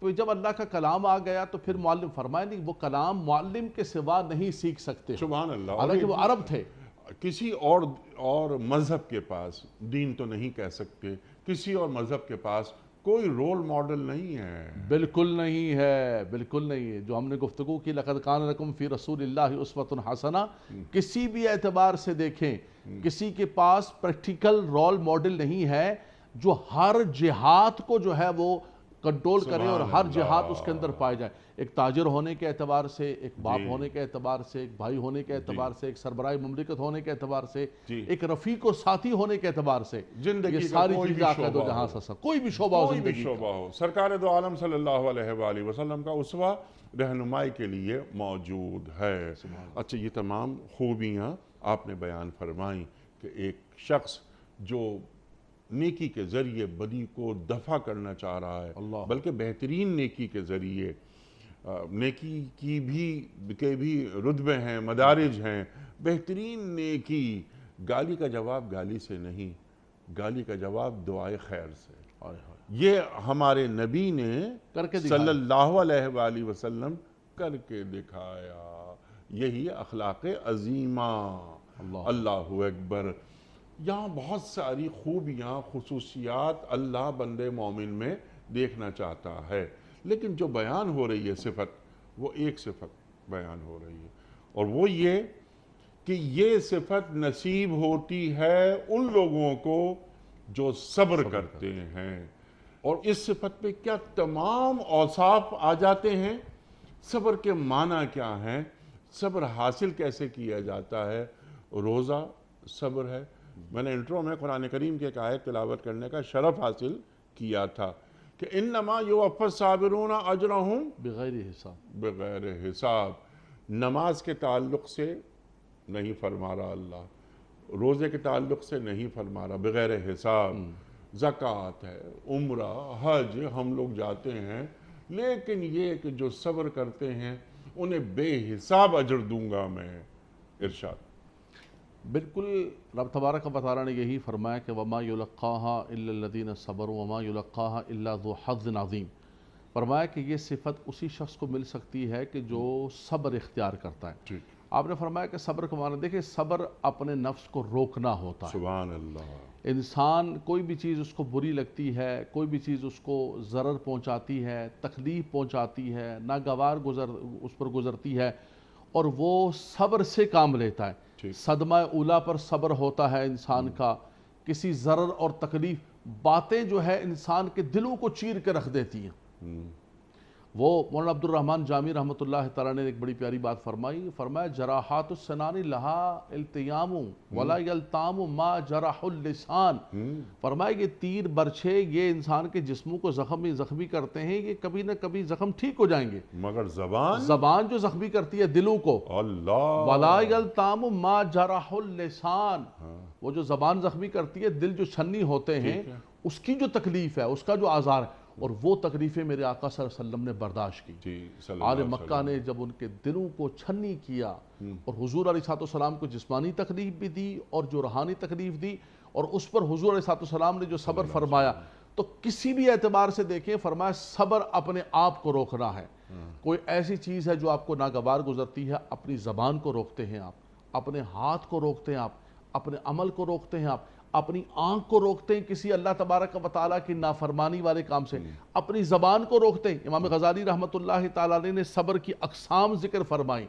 Speaker 3: تو جب اللہ کا کلام آ گیا تو پھر معلم، فرمایا نہیں، وہ کلام معلم کے سوا نہیں سیکھ سکتے،
Speaker 2: سبحان اللہ،
Speaker 3: حالانکہ وہ عرب تھے۔
Speaker 2: کسی اور مذہب کے پاس دین تو نہیں کہہ سکتے، کسی اور مذہب کے پاس کوئی رول ماڈل نہیں ہے،
Speaker 3: بالکل نہیں ہے، بالکل نہیں ہے۔ جو ہم نے گفتگو کی لقد کان لکم فی رسول اللہ اسوۃ حسنہ، کسی بھی اعتبار سے دیکھیں کسی کے پاس پریکٹیکل رول ماڈل نہیں ہے جو ہر جہاد کو جو ہے وہ کنٹرول کریں اور
Speaker 2: سبحان
Speaker 3: ہر جہاد
Speaker 2: اللہ۔
Speaker 3: اس کے اندر پائے جائیں، ایک تاجر ہونے کے اعتبار سے، ایک باپ ہونے کے اعتبار سے، ایک بھائی ہونے کے اعتبار سے، ایک سربراہ مملکت ہونے کے اعتبار سے، ایک رفیق و ساتھی ہونے کے اعتبار سے،
Speaker 2: زندگی
Speaker 3: یہ
Speaker 2: کا
Speaker 3: ساری
Speaker 2: کوئی
Speaker 3: چیزیں
Speaker 2: بھی
Speaker 3: آقا دو
Speaker 2: شعبہ
Speaker 3: جہاں
Speaker 2: ہو،
Speaker 3: سے کوئی بھی شعبہ ہو
Speaker 2: کوئی بھی
Speaker 3: زندگی کا۔
Speaker 2: شعبہ ہو، سرکار دو عالم صلی اللہ علیہ وآلہ وسلم کا اسوہ رہنمائی کے لیے موجود ہے۔ اچھا، یہ تمام خوبیاں آپ نے بیان فرمائیں کہ ایک شخص جو نیکی کے ذریعے بدی کو دفع کرنا چاہ رہا ہے، بلکہ بہترین نیکی کے ذریعے، نیکی کی بھی رتبے ہیں، مدارج ہیں، بہترین نیکی گالی کا جواب گالی سے نہیں، گالی کا جواب دعائے خیر سے۔ یہ ہمارے نبی نے صلی اللہ علیہ وآلہ وسلم کر کے دکھایا، یہی اخلاق عظیمہ۔ اللہ اکبر۔ یہاں بہت ساری خوبیاں، خصوصیات اللہ بندے مومن میں دیکھنا چاہتا ہے، لیکن جو بیان ہو رہی ہے صفت، وہ ایک صفت بیان ہو رہی ہے، اور وہ یہ کہ یہ صفت نصیب ہوتی ہے ان لوگوں کو جو صبر کرتے ہیں۔ اور اس صفت پہ کیا تمام اوصاف آ جاتے ہیں، صبر کے معنی کیا ہیں، صبر حاصل کیسے کیا جاتا ہے۔ روزہ صبر ہے۔ میں نے انٹرو میں قرآن کریم کے ایک آیت تلاوت کرنے کا شرف حاصل کیا تھا کہ انما یوفی الصابرون اجرہم
Speaker 3: بغیر حساب،
Speaker 2: بغیر حساب۔ نماز کے تعلق سے نہیں فرما رہا اللہ، روزے کے تعلق سے نہیں فرما رہا بغیر حساب۔ زکوٰۃ ہے، عمرہ، حج ہم لوگ جاتے ہیں، لیکن یہ کہ جو صبر کرتے ہیں انہیں بے حساب اجر دوں گا میں۔ ارشاد۔
Speaker 3: بالکل رب تبارک و تعالیٰ نے یہی فرمایا کہ وَمَا يُلَقَّاهَا إِلَّا الَّذِينَ صَبَرُوا وَمَا يُلَقَّاهَا إِلَّا ذُو حَظٍّ عَظِيمٍ۔ فرمایا کہ یہ صفت اسی شخص کو مل سکتی ہے کہ جو صبر اختیار کرتا ہے۔ آپ نے فرمایا کہ صبر کا معنی دیکھیں، صبر اپنے نفس کو روکنا ہوتا ہے۔
Speaker 2: سبحان اللہ۔
Speaker 3: انسان کوئی بھی چیز اس کو بری لگتی ہے، کوئی بھی چیز اس کو ضرر پہنچاتی ہے، تکلیف پہنچاتی ہے، ناگوار اس پر گزرتی ہے، اور وہ صبر سے کام لیتا ہے۔ صدمہ اولا پر صبر ہوتا ہے انسان کا، کسی ضرر اور تکلیف، باتیں جو ہے انسان کے دلوں کو چیر کے رکھ دیتی ہیں۔ وہ مولانا عبد الرحمن جامی رحمۃ اللہ تعالیٰ نے ایک بڑی پیاری بات فرمایا جراحات السنان لہا التیام ولا یلتام ما جرح اللسان۔ فرمایا یہ تیر برچھے یہ انسان کے جسموں کو زخمی کرتے ہیں، یہ کبھی نہ کبھی زخم ٹھیک ہو جائیں گے،
Speaker 2: مگر زبان
Speaker 3: جو زخمی کرتی ہے دلوں کو،
Speaker 2: اللہ،
Speaker 3: ولا یلتام ما جرح اللسان، وہ جو زبان زخمی کرتی ہے، دل جو چھنی ہوتے ہیں، اس کی جو تکلیف ہے، اس کا جو آزار ہے، اور وہ تکلیفیں میرے آقا صلی اللہ علیہ وسلم نے برداشت کی۔ آل مکہ نے جب ان کے دلوں کو چھنی کیا، اور حضور علیہ السلام کو جسمانی تکلیف بھی دی اور جو روحانی تکلیف دی، اور اس پر حضور علیہ السلام نے جو صبر فرمایا، تو کسی بھی اعتبار سے دیکھیں، فرمایا صبر اپنے آپ کو روکنا ہے۔ کوئی ایسی چیز ہے جو آپ کو ناگوار گزرتی ہے، اپنی زبان کو روکتے ہیں آپ، اپنے ہاتھ کو روکتے ہیں آپ، اپنے عمل کو روکتے ہیں آپ، اپنی آنکھ کو روکتے ہیں کسی اللہ تبارک و تعالیٰ کی نافرمانی والے کام سے، اپنی زبان کو روکتے ہیں۔ امام غزالی رحمۃ اللہ تعالیٰ نے صبر کی اقسام ذکر فرمائی،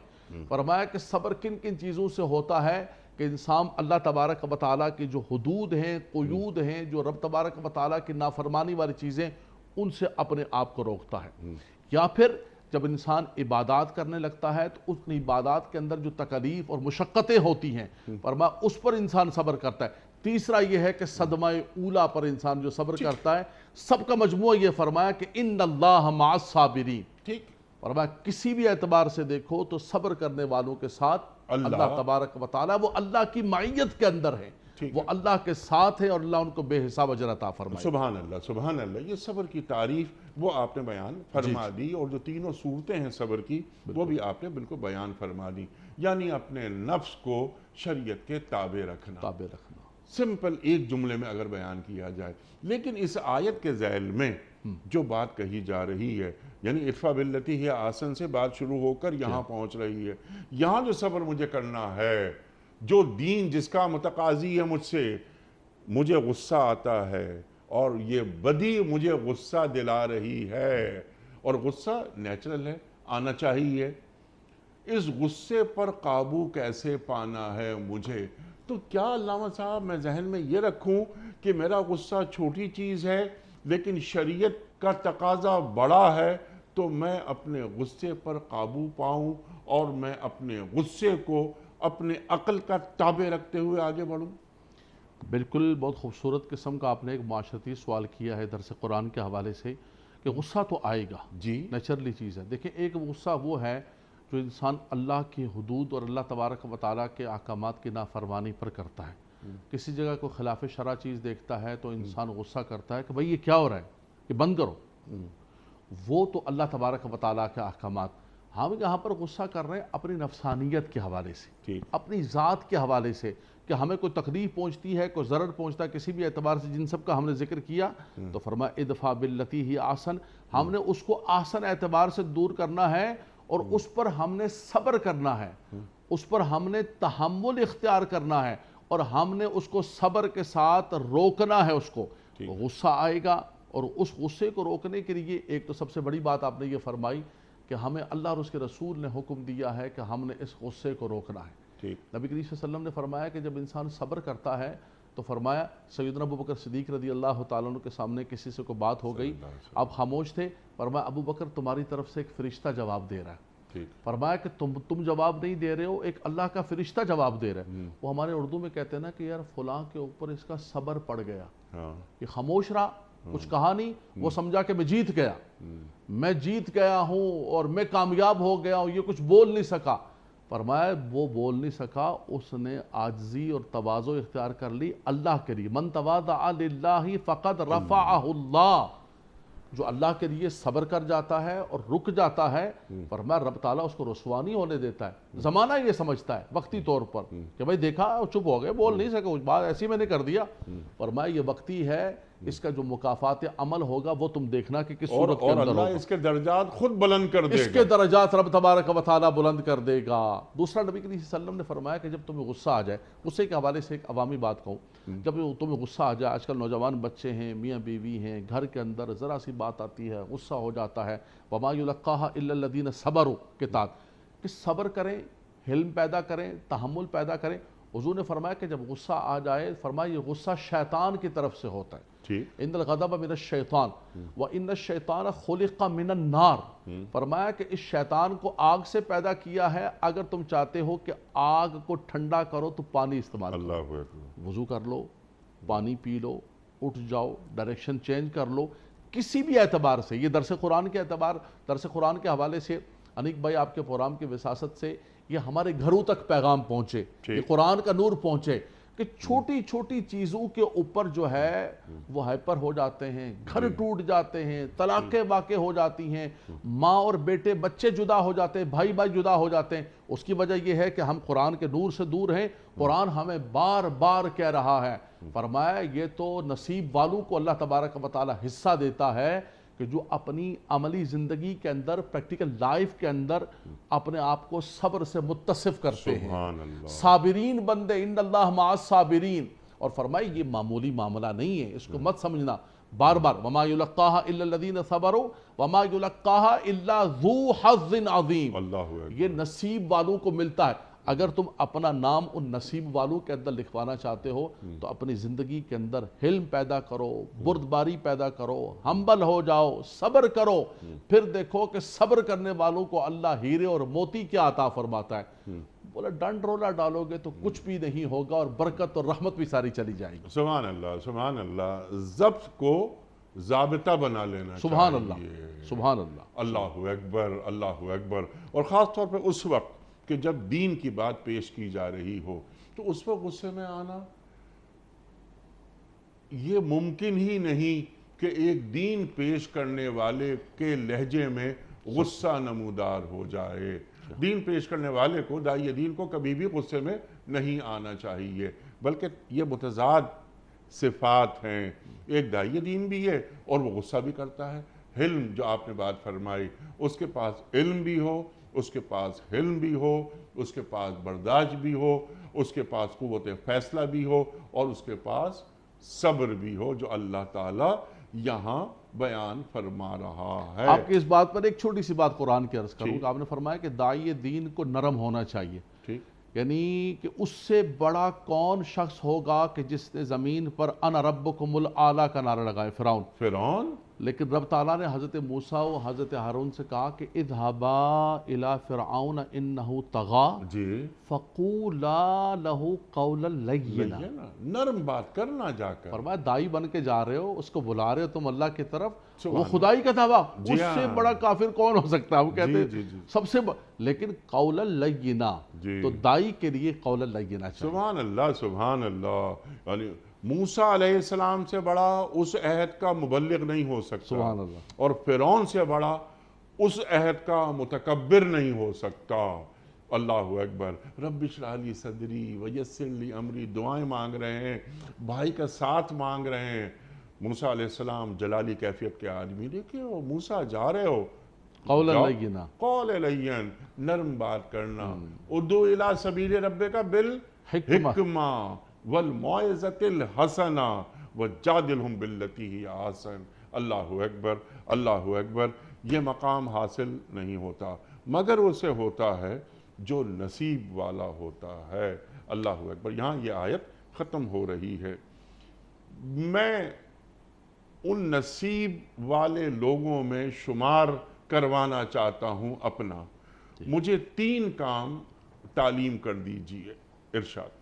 Speaker 3: فرمایا کہ صبر کن کن چیزوں سے ہوتا ہے کہ انسان اللہ تبارک و تعالیٰ کی جو حدود ہیں، قیود ہیں، جو رب تبارک و تعالیٰ کی نافرمانی والی چیزیں، ان سے اپنے آپ کو روکتا ہے۔ یا پھر جب انسان عبادات کرنے لگتا ہے تو اس عبادات کے اندر جو تکلیف اور مشقتیں ہوتی ہیں، فرمایا اس پر انسان صبر کرتا ہے۔ تیسرا یہ ہے کہ صدمہ اولا پر انسان جو صبر کرتا ہے، سب کا مجموعہ یہ فرمایا کہ ان اللہ مع الصابرین۔ فرمایا کسی بھی اعتبار سے دیکھو تو صبر کرنے والوں کے ساتھ اللہ تبارک و تعالیٰ، وہ اللہ کی معیت کے اندر ہے، وہ اللہ کے ساتھ ہے، اور اللہ ان کو بے حساب اجر عطا فرمائے۔
Speaker 2: سبحان اللہ، سبحان اللہ۔ یہ صبر کی تعریف وہ آپ نے بیان فرما دی، اور جو تینوں صورتیں ہیں صبر کی وہ بھی آپ نے بالکل بیان فرما دی، یعنی اپنے نفس کو شریعت کے تابع رکھنا۔ سمپل ایک جملے میں اگر بیان کیا جائے، لیکن اس آیت کے ذیل میں جو بات کہی جا رہی ہے، یعنی ادفع باللتی ہی احسن سے بات شروع ہو کر یہاں پہنچ رہی ہے، یہاں جو صبر مجھے کرنا ہے، جو دین جس کا متقاضی ہے مجھ سے، مجھے غصہ آتا ہے اور یہ بدی مجھے غصہ دلا رہی ہے، اور غصہ نیچرل ہے، آنا چاہیے، اس غصے پر قابو کیسے پانا ہے مجھے؟ تو کیا علامہ صاحب میں ذہن میں یہ رکھوں کہ میرا غصہ چھوٹی چیز ہے لیکن شریعت کا تقاضا بڑا ہے تو میں اپنے غصے پر قابو پاؤں اور میں اپنے غصے کو اپنے عقل کا تابع رکھتے ہوئے آگے بڑھوں؟
Speaker 3: بالکل، بہت خوبصورت قسم کا آپ نے ایک معاشرتی سوال کیا ہے درس قرآن کے حوالے سے کہ غصہ تو آئے گا،
Speaker 2: جی
Speaker 3: نیچرلی چیز ہے۔ دیکھیں، ایک غصہ وہ ہے جو انسان اللہ کی حدود اور اللہ تبارک و تعالیٰ کے احکامات کی نافرمانی پر کرتا ہے۔ کسی جگہ کو خلاف شرع چیز دیکھتا ہے تو انسان غصہ کرتا ہے کہ بھئی یہ کیا ہو رہا ہے، یہ بند کرو۔ وہ تو اللہ تبارک و تعالیٰ کے احکامات، ہم یہاں پر غصہ کر رہے ہیں اپنی نفسانیت کے حوالے سے،
Speaker 2: ٹھیک،
Speaker 3: اپنی ذات کے حوالے سے، کہ ہمیں کوئی تکلیف پہنچتی ہے، کوئی ضرر پہنچتا ہے کسی بھی اعتبار سے، جن سب کا ہم نے ذکر کیا تو فرمایا ادفع باللتی ہی احسن، ہم نے اس کو احسن اعتبار سے دور کرنا ہے اور اس پر ہم نے صبر کرنا ہے، اس پر ہم نے تحمل اختیار کرنا ہے اور ہم نے اس کو صبر کے ساتھ روکنا ہے اس کو۔ غصہ آئے گا اور اس غصے کو روکنے کے لیے ایک تو سب سے بڑی بات آپ نے یہ فرمائی کہ ہمیں اللہ اور اس کے رسول نے حکم دیا ہے کہ ہم نے اس غصے کو روکنا ہے۔ نبی کریم صلی اللہ علیہ وسلم نے فرمایا کہ جب انسان صبر کرتا ہے تو فرمایا سیدنا ابوبکر صدیق رضی اللہ تعالیٰ عنہ کے سامنے کسی سے کوئی بات ہو گئی، آپ خاموش تھے، فرمایا ابوبکر تمہاری طرف سے ایک فرشتہ جواب دے رہا ہے۔ فرمایا کہ تم جواب نہیں دے رہے ہو، ایک اللہ کا فرشتہ جواب دے رہا ہے۔ وہ ہمارے اردو میں کہتے ہیں نا کہ یار فلاں کے اوپر اس کا صبر پڑ گیا، یہ خاموش رہا، کچھ کہا نہیں، وہ سمجھا کہ میں جیت گیا، میں جیت گیا ہوں اور میں کامیاب ہو گیا ہوں، یہ کچھ بول نہیں سکا۔ فرمایا وہ بول نہیں سکا، اس نے عاجزی اور تواضع اختیار کر لی اللہ کے لیے، من تواضع للہ فقد رفعہ اللہ، جو اللہ کے لیے صبر کر جاتا ہے اور رک جاتا ہے، فرمایا رب تعالیٰ اس کو رسوا نہیں ہونے دیتا ہے۔ زمانہ یہ سمجھتا ہے وقتی طور پر کہ بھائی دیکھا چپ ہو گئے، بول نہیں سکے، بات ایسی میں نے کر دیا، فرمایا یہ وقتی ہے، اس کا جو مکافات عمل ہوگا وہ تم دیکھنا کہ کس صورت کے اندر ہوگا،
Speaker 2: اور اللہ اس کے درجات خود بلند کر دے گا،
Speaker 3: اس کے درجات رب تبارک و تعالیٰ بلند کر دے گا۔ دوسرا نبی کریم صلی اللہ علیہ وسلم نے فرمایا کہ جب تمہیں غصہ آ جائے، غصے کے حوالے سے ایک عوامی بات کہوں، جب تمہیں غصہ آ جائے، آج کل نوجوان بچے ہیں، میاں بیوی ہیں، گھر کے اندر ذرا سی بات آتی ہے غصہ ہو جاتا ہے، وَمَا يُلَقَّاهَا إِلَّا الَّذِينَ صَبَرُوا کے تحت، کہ صبر کریں، حلم پیدا کریں، تحمل پیدا کریں۔ حضور نے فرمایا کہ جب غصہ آ جائے، فرمایا یہ غصہ شیطان کی طرف سے ہوتا ہے، ان الغضب من الشیطان وان الشیطان خلق من النار، فرمایا کہ اس شیطان کو آگ سے پیدا کیا ہے، اگر تم چاہتے ہو کہ آگ کو ٹھنڈا کرو تو پانی استعمال کرو،
Speaker 2: اللہ اکبر،
Speaker 3: وضو کر لو، پانی پی لو، اٹھ جاؤ، ڈائریکشن چینج کر لو، کسی بھی اعتبار سے۔ یہ درس قرآن کے درس قرآن کے حوالے سے انیک بھائی آپ کے پروگرام کی وساست سے یہ ہمارے گھروں تک پیغام پہنچے، یہ قرآن کا نور پہنچے کہ چھوٹی چھوٹی چیزوں کے اوپر جو ہے وہ ہائپر ہو جاتے ہیں، گھر ٹوٹ جاتے ہیں، طلاقیں واقع ہو جاتی ہیں، ماں اور بیٹے بچے جدا ہو جاتے ہیں، بھائی بھائی جدا ہو جاتے ہیں۔ اس کی وجہ یہ ہے کہ ہم قرآن کے نور سے دور ہیں۔ قرآن ہمیں بار بار کہہ رہا ہے، فرمایا یہ تو نصیب والوں کو اللہ تبارک و تعالی حصہ دیتا ہے کہ جو اپنی عملی زندگی کے اندر، پریکٹیکل لائف کے اندر اپنے آپ کو صبر سے متصف کرتے ہیں،
Speaker 2: سبحان اللہ،
Speaker 3: صابرین بندے، ان اللہ مع الصابرین۔ اور فرمائی یہ معمولی معاملہ نہیں ہے، اس کو مت سمجھنا، بار بار وما یلقاها الا الذین صبروا وما یلقاها الا ذو حظ عظیم،
Speaker 2: اللہ اکبر،
Speaker 3: یہ نصیب والوں کو ملتا ہے۔ اگر تم اپنا نام ان نصیب والوں کے اندر لکھوانا چاہتے ہو تو اپنی زندگی کے اندر حلم پیدا کرو، بردباری پیدا کرو، ہمبل ہو جاؤ، صبر کرو، پھر دیکھو کہ صبر کرنے والوں کو اللہ ہیرے اور موتی کیا عطا فرماتا ہے۔ بولا ڈنڈ رولا ڈالو گے تو کچھ بھی نہیں ہوگا اور برکت اور رحمت بھی ساری چلی جائے گی۔
Speaker 2: سبحان اللہ، سبحان اللہ، ضبط کو ضابطہ بنا لینا
Speaker 3: سبحان
Speaker 2: چاہیے۔
Speaker 3: اللہ، سبحان اللہ،
Speaker 2: اللہ اکبر، اللہ اکبر۔ اور خاص طور پہ اس وقت کہ جب دین کی بات پیش کی جا رہی ہو تو اس وقت غصے میں آنا یہ ممکن ہی نہیں کہ ایک دین پیش کرنے والے کے لہجے میں غصہ نمودار ہو جائے۔ دین پیش کرنے والے کو، داعی دین کو کبھی بھی غصے میں نہیں آنا چاہیے، بلکہ یہ متضاد صفات ہیں۔ ایک داعی دین بھی ہے اور وہ غصہ بھی کرتا ہے۔ حلم جو آپ نے بات فرمائی، اس کے پاس علم بھی ہو، اس کے پاس حلم بھی ہو، اس کے پاس برداشت بھی ہو، اس کے پاس قوت فیصلہ بھی ہو اور اس کے پاس صبر بھی ہو، جو اللہ تعالیٰ یہاں بیان فرما رہا ہے۔
Speaker 3: آپ کی اس بات پر ایک چھوٹی سی بات قرآن کی عرض کروں کہ آپ نے فرمایا کہ داعی دین کو نرم ہونا چاہیے،
Speaker 2: ٹھیک،
Speaker 3: یعنی کہ اس سے بڑا کون شخص ہوگا کہ جس نے زمین پر انا ربکم الاعلیٰ کا نعرہ لگائے؟ فرعون، لیکن رب تعالیٰ نے حضرت موسیٰ و حضرت ہارون سے کہا کہ اذهبا الى فرعون انه طغى
Speaker 2: جی
Speaker 3: فقولا له قولا لینا.
Speaker 2: یہ نا نرم بات کرنا جا کر.
Speaker 3: فرمایا دائی بن کے جا رہے ہو، اس کو بلا رہے ہو تم اللہ کی طرف،
Speaker 2: سبحان
Speaker 3: وہ خدائی کا دعویٰ،
Speaker 2: جی
Speaker 3: اس سے
Speaker 2: ہاں.
Speaker 3: بڑا کافر کون ہو سکتا ہے؟ وہ کہتے
Speaker 2: جی
Speaker 3: ہیں
Speaker 2: جی جی
Speaker 3: سب سے لیکن قولا لینا،
Speaker 2: جی.
Speaker 3: تو دائی کے لیے قولا لینا چاہیے.
Speaker 2: سبحان اللہ سبحان اللہ. یعنی موسیٰ علیہ السلام سے بڑا اس عہد کا مبلغ نہیں ہو سکتا،
Speaker 3: سبحان اللہ.
Speaker 2: اور فرعون سے بڑا اس عہد کا متکبر نہیں ہو سکتا. اللہ اکبر. رب اشرح لی صدری ویسر لی امری. دعائیں مانگ رہے ہیں، بھائی کا ساتھ مانگ رہے ہیں. موسیٰ علیہ السلام جلالی کیفیت کے آدمی، دیکھیں موسیٰ جا رہے ہو،
Speaker 3: قولا لینا،
Speaker 2: قول لین، نرم بات کرنا. ادعو الی سبیل ربک بالحکمہ والموعظۃ الحسنہ وجادلہم باللتی ہی احسن. اللہ اکبر اللہ اکبر. یہ مقام حاصل نہیں ہوتا مگر اسے ہوتا ہے جو نصیب والا ہوتا ہے. اللہ اکبر. یہاں یہ آیت ختم ہو رہی ہے. میں ان نصیب والے لوگوں میں شمار کروانا چاہتا ہوں اپنا. مجھے 3 کام تعلیم کر دیجئے. ارشاد.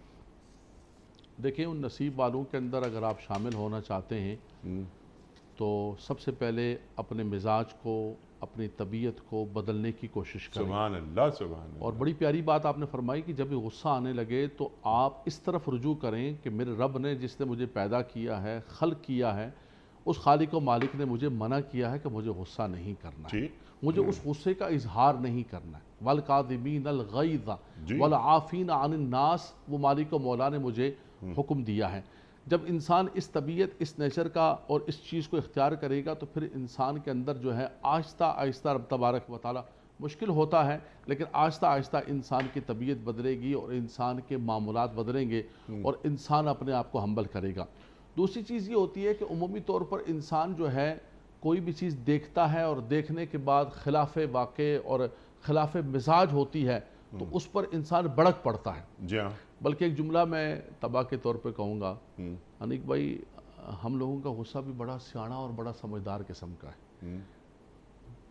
Speaker 3: دیکھیں ان نصیب والوں کے اندر اگر آپ شامل ہونا چاہتے ہیں تو سب سے پہلے اپنے مزاج کو، اپنی طبیعت کو بدلنے کی کوشش کریں.
Speaker 2: سبحان اللہ سبحان اللہ.
Speaker 3: اور بڑی پیاری بات آپ نے فرمائی کہ جب غصہ آنے لگے تو آپ اس طرف رجوع کریں کہ میرے رب نے، جس نے مجھے پیدا کیا ہے، خلق کیا ہے، اس خالق و مالک نے مجھے منع کیا ہے کہ مجھے غصہ نہیں کرنا ہے، مجھے اس غصے کا اظہار نہیں کرنا ہے. وَالْقَاذِمِينَ الْغَيْظَ وَالْعَافِينَ عَنِ النَّاسِ. وہ مالک و مولا نے مجھے حکم دیا ہے. جب انسان اس طبیعت، اس نیچر کا اور اس چیز کو اختیار کرے گا تو پھر انسان کے اندر جو ہے آہستہ آہستہ رب تبارک و تعالی، مشکل ہوتا ہے لیکن آہستہ آہستہ انسان کی طبیعت بدلے گی اور انسان کے معاملات بدلیں گے اور انسان اپنے آپ کو ہمبل کرے گا. دوسری چیز یہ ہوتی ہے کہ عمومی طور پر انسان جو ہے کوئی بھی چیز دیکھتا ہے اور دیکھنے کے بعد خلاف واقع اور خلاف مزاج ہوتی ہے تو اس پر انسان بڑک پڑتا ہے.
Speaker 2: جی ہاں.
Speaker 3: بلکہ ایک جملہ میں تباہ کے طور پہ کہوں گا، انیک بھائی ہم لوگوں کا غصہ بھی بڑا سیاڑا اور بڑا سمجھدار قسم کا ہے.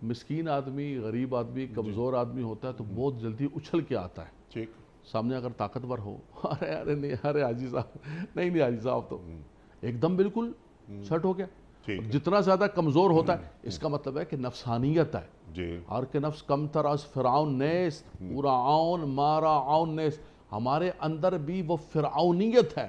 Speaker 3: مسکین آدمی، غریب آدمی، کمزور آدمی ہوتا ہے تو بہت جلدی اچھل کے آتا ہے.
Speaker 2: ٹھیک.
Speaker 3: سامنے اگر طاقتور ہو، ارے نہیں، ارے حاجی صاحب نہیں حاجی صاحب تو ایک دم بالکل سیٹ ہو گیا. جتنا زیادہ کمزور ہوتا ہے اس کا مطلب ہے کہ نفسانیت ہے.
Speaker 2: جی.
Speaker 3: ہر کے نفس کم تر از فرعون نیست، پورا عون مارا عون نیست. ہمارے اندر بھی وہ فرعونیت ہے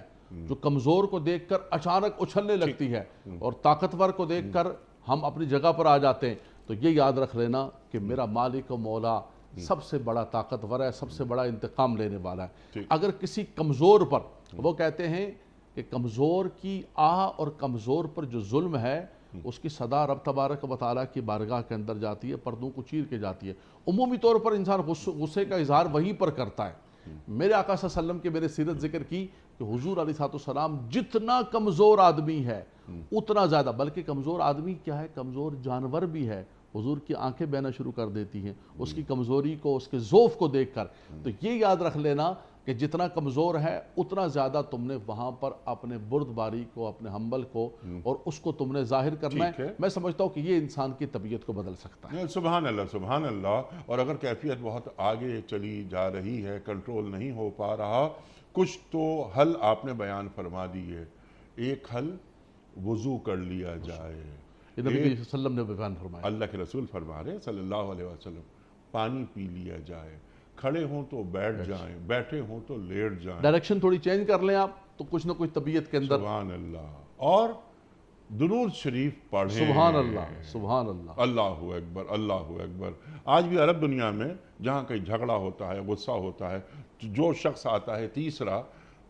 Speaker 3: جو کمزور کو دیکھ کر اچانک اچھلنے لگتی ہے اور طاقتور کو دیکھ کر ہم اپنی جگہ پر آ جاتے ہیں. تو یہ یاد رکھ لینا کہ میرا مالک و مولا سب سے بڑا طاقتور ہے، سب سے بڑا انتقام لینے والا ہے. اگر کسی کمزور پر، وہ کہتے ہیں کہ کمزور کی آہ اور کمزور پر جو ظلم ہے اس کی صدا رب تبارک و تعالیٰ کی بارگاہ کے اندر جاتی ہے، پردوں کو چیر کے جاتی ہے. عمومی طور پر انسان غصے کا اظہار وہیں پر کرتا ہے. میرے آقا صلی اللہ علیہ وسلم کے میرے سیرت ذکر کی کہ حضور علیہ السلام جتنا کمزور آدمی ہے اتنا زیادہ، بلکہ کمزور آدمی کیا ہے، کمزور جانور بھی ہے. حضور کی آنکھیں بہنا شروع کر دیتی ہیں اس کی کمزوری کو، اس کے ضعف کو دیکھ کر. تو یہ یاد رکھ لینا کہ جتنا کمزور ہے اتنا زیادہ تم نے وہاں پر اپنے بردباری کو، اپنے ہمبل کو اور اس کو تم نے ظاہر کرنا ہے. میں سمجھتا ہوں کہ یہ انسان کی طبیعت کو بدل سکتا ہے.
Speaker 2: سبحان اللہ سبحان اللہ. اور اگر کیفیت بہت آگے چلی جا رہی ہے، کنٹرول نہیں ہو پا رہا، کچھ تو حل آپ نے بیان فرما دیے. ایک حل وضو کر لیا جائے.
Speaker 3: نبی صلی اللہ علیہ وسلم نے بیان فرمایا،
Speaker 2: اللہ کے رسول فرما رہے ہیں صلی اللہ علیہ وسلم، پانی پی لیا جائے. کھڑے ہوں تو بیٹھ جائیں، بیٹھے ہوں تو لیٹ جائیں.
Speaker 3: ڈائریکشن تھوڑی چینج کر لیں آپ تو کچھ نہ کچھ طبیعت کے اندر.
Speaker 2: سبحان اللہ. اور درود شریف پڑھیں.
Speaker 3: سبحان اللہ سبحان اللہ.
Speaker 2: اللہ اکبر اللہ اکبر. آج بھی عرب دنیا میں جہاں کہیں جھگڑا ہوتا ہے، غصہ ہوتا ہے، جو شخص آتا ہے تیسرا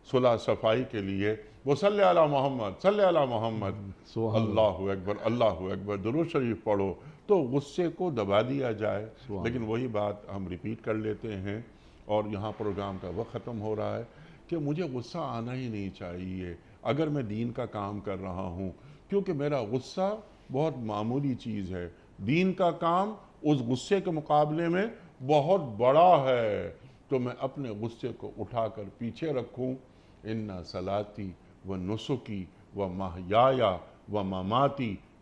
Speaker 2: صلح صفائی کے لیے، وہ صلی علی محمد صلی علی محمد، اللہ اکبر اللہ اکبر، درود شریف پڑھو تو غصے کو دبا دیا جائے. لیکن وہی بات ہم ریپیٹ کر لیتے ہیں اور یہاں پروگرام کا وقت ختم ہو رہا ہے کہ مجھے غصہ آنا ہی نہیں چاہیے اگر میں دین کا کام کر رہا ہوں، کیونکہ میرا غصہ بہت معمولی چیز ہے. دین کا کام اس غصے کے مقابلے میں بہت بڑا ہے. تو میں اپنے غصے کو اٹھا کر پیچھے رکھوں. ان صلاتی و نسکی و محیایا و مماتی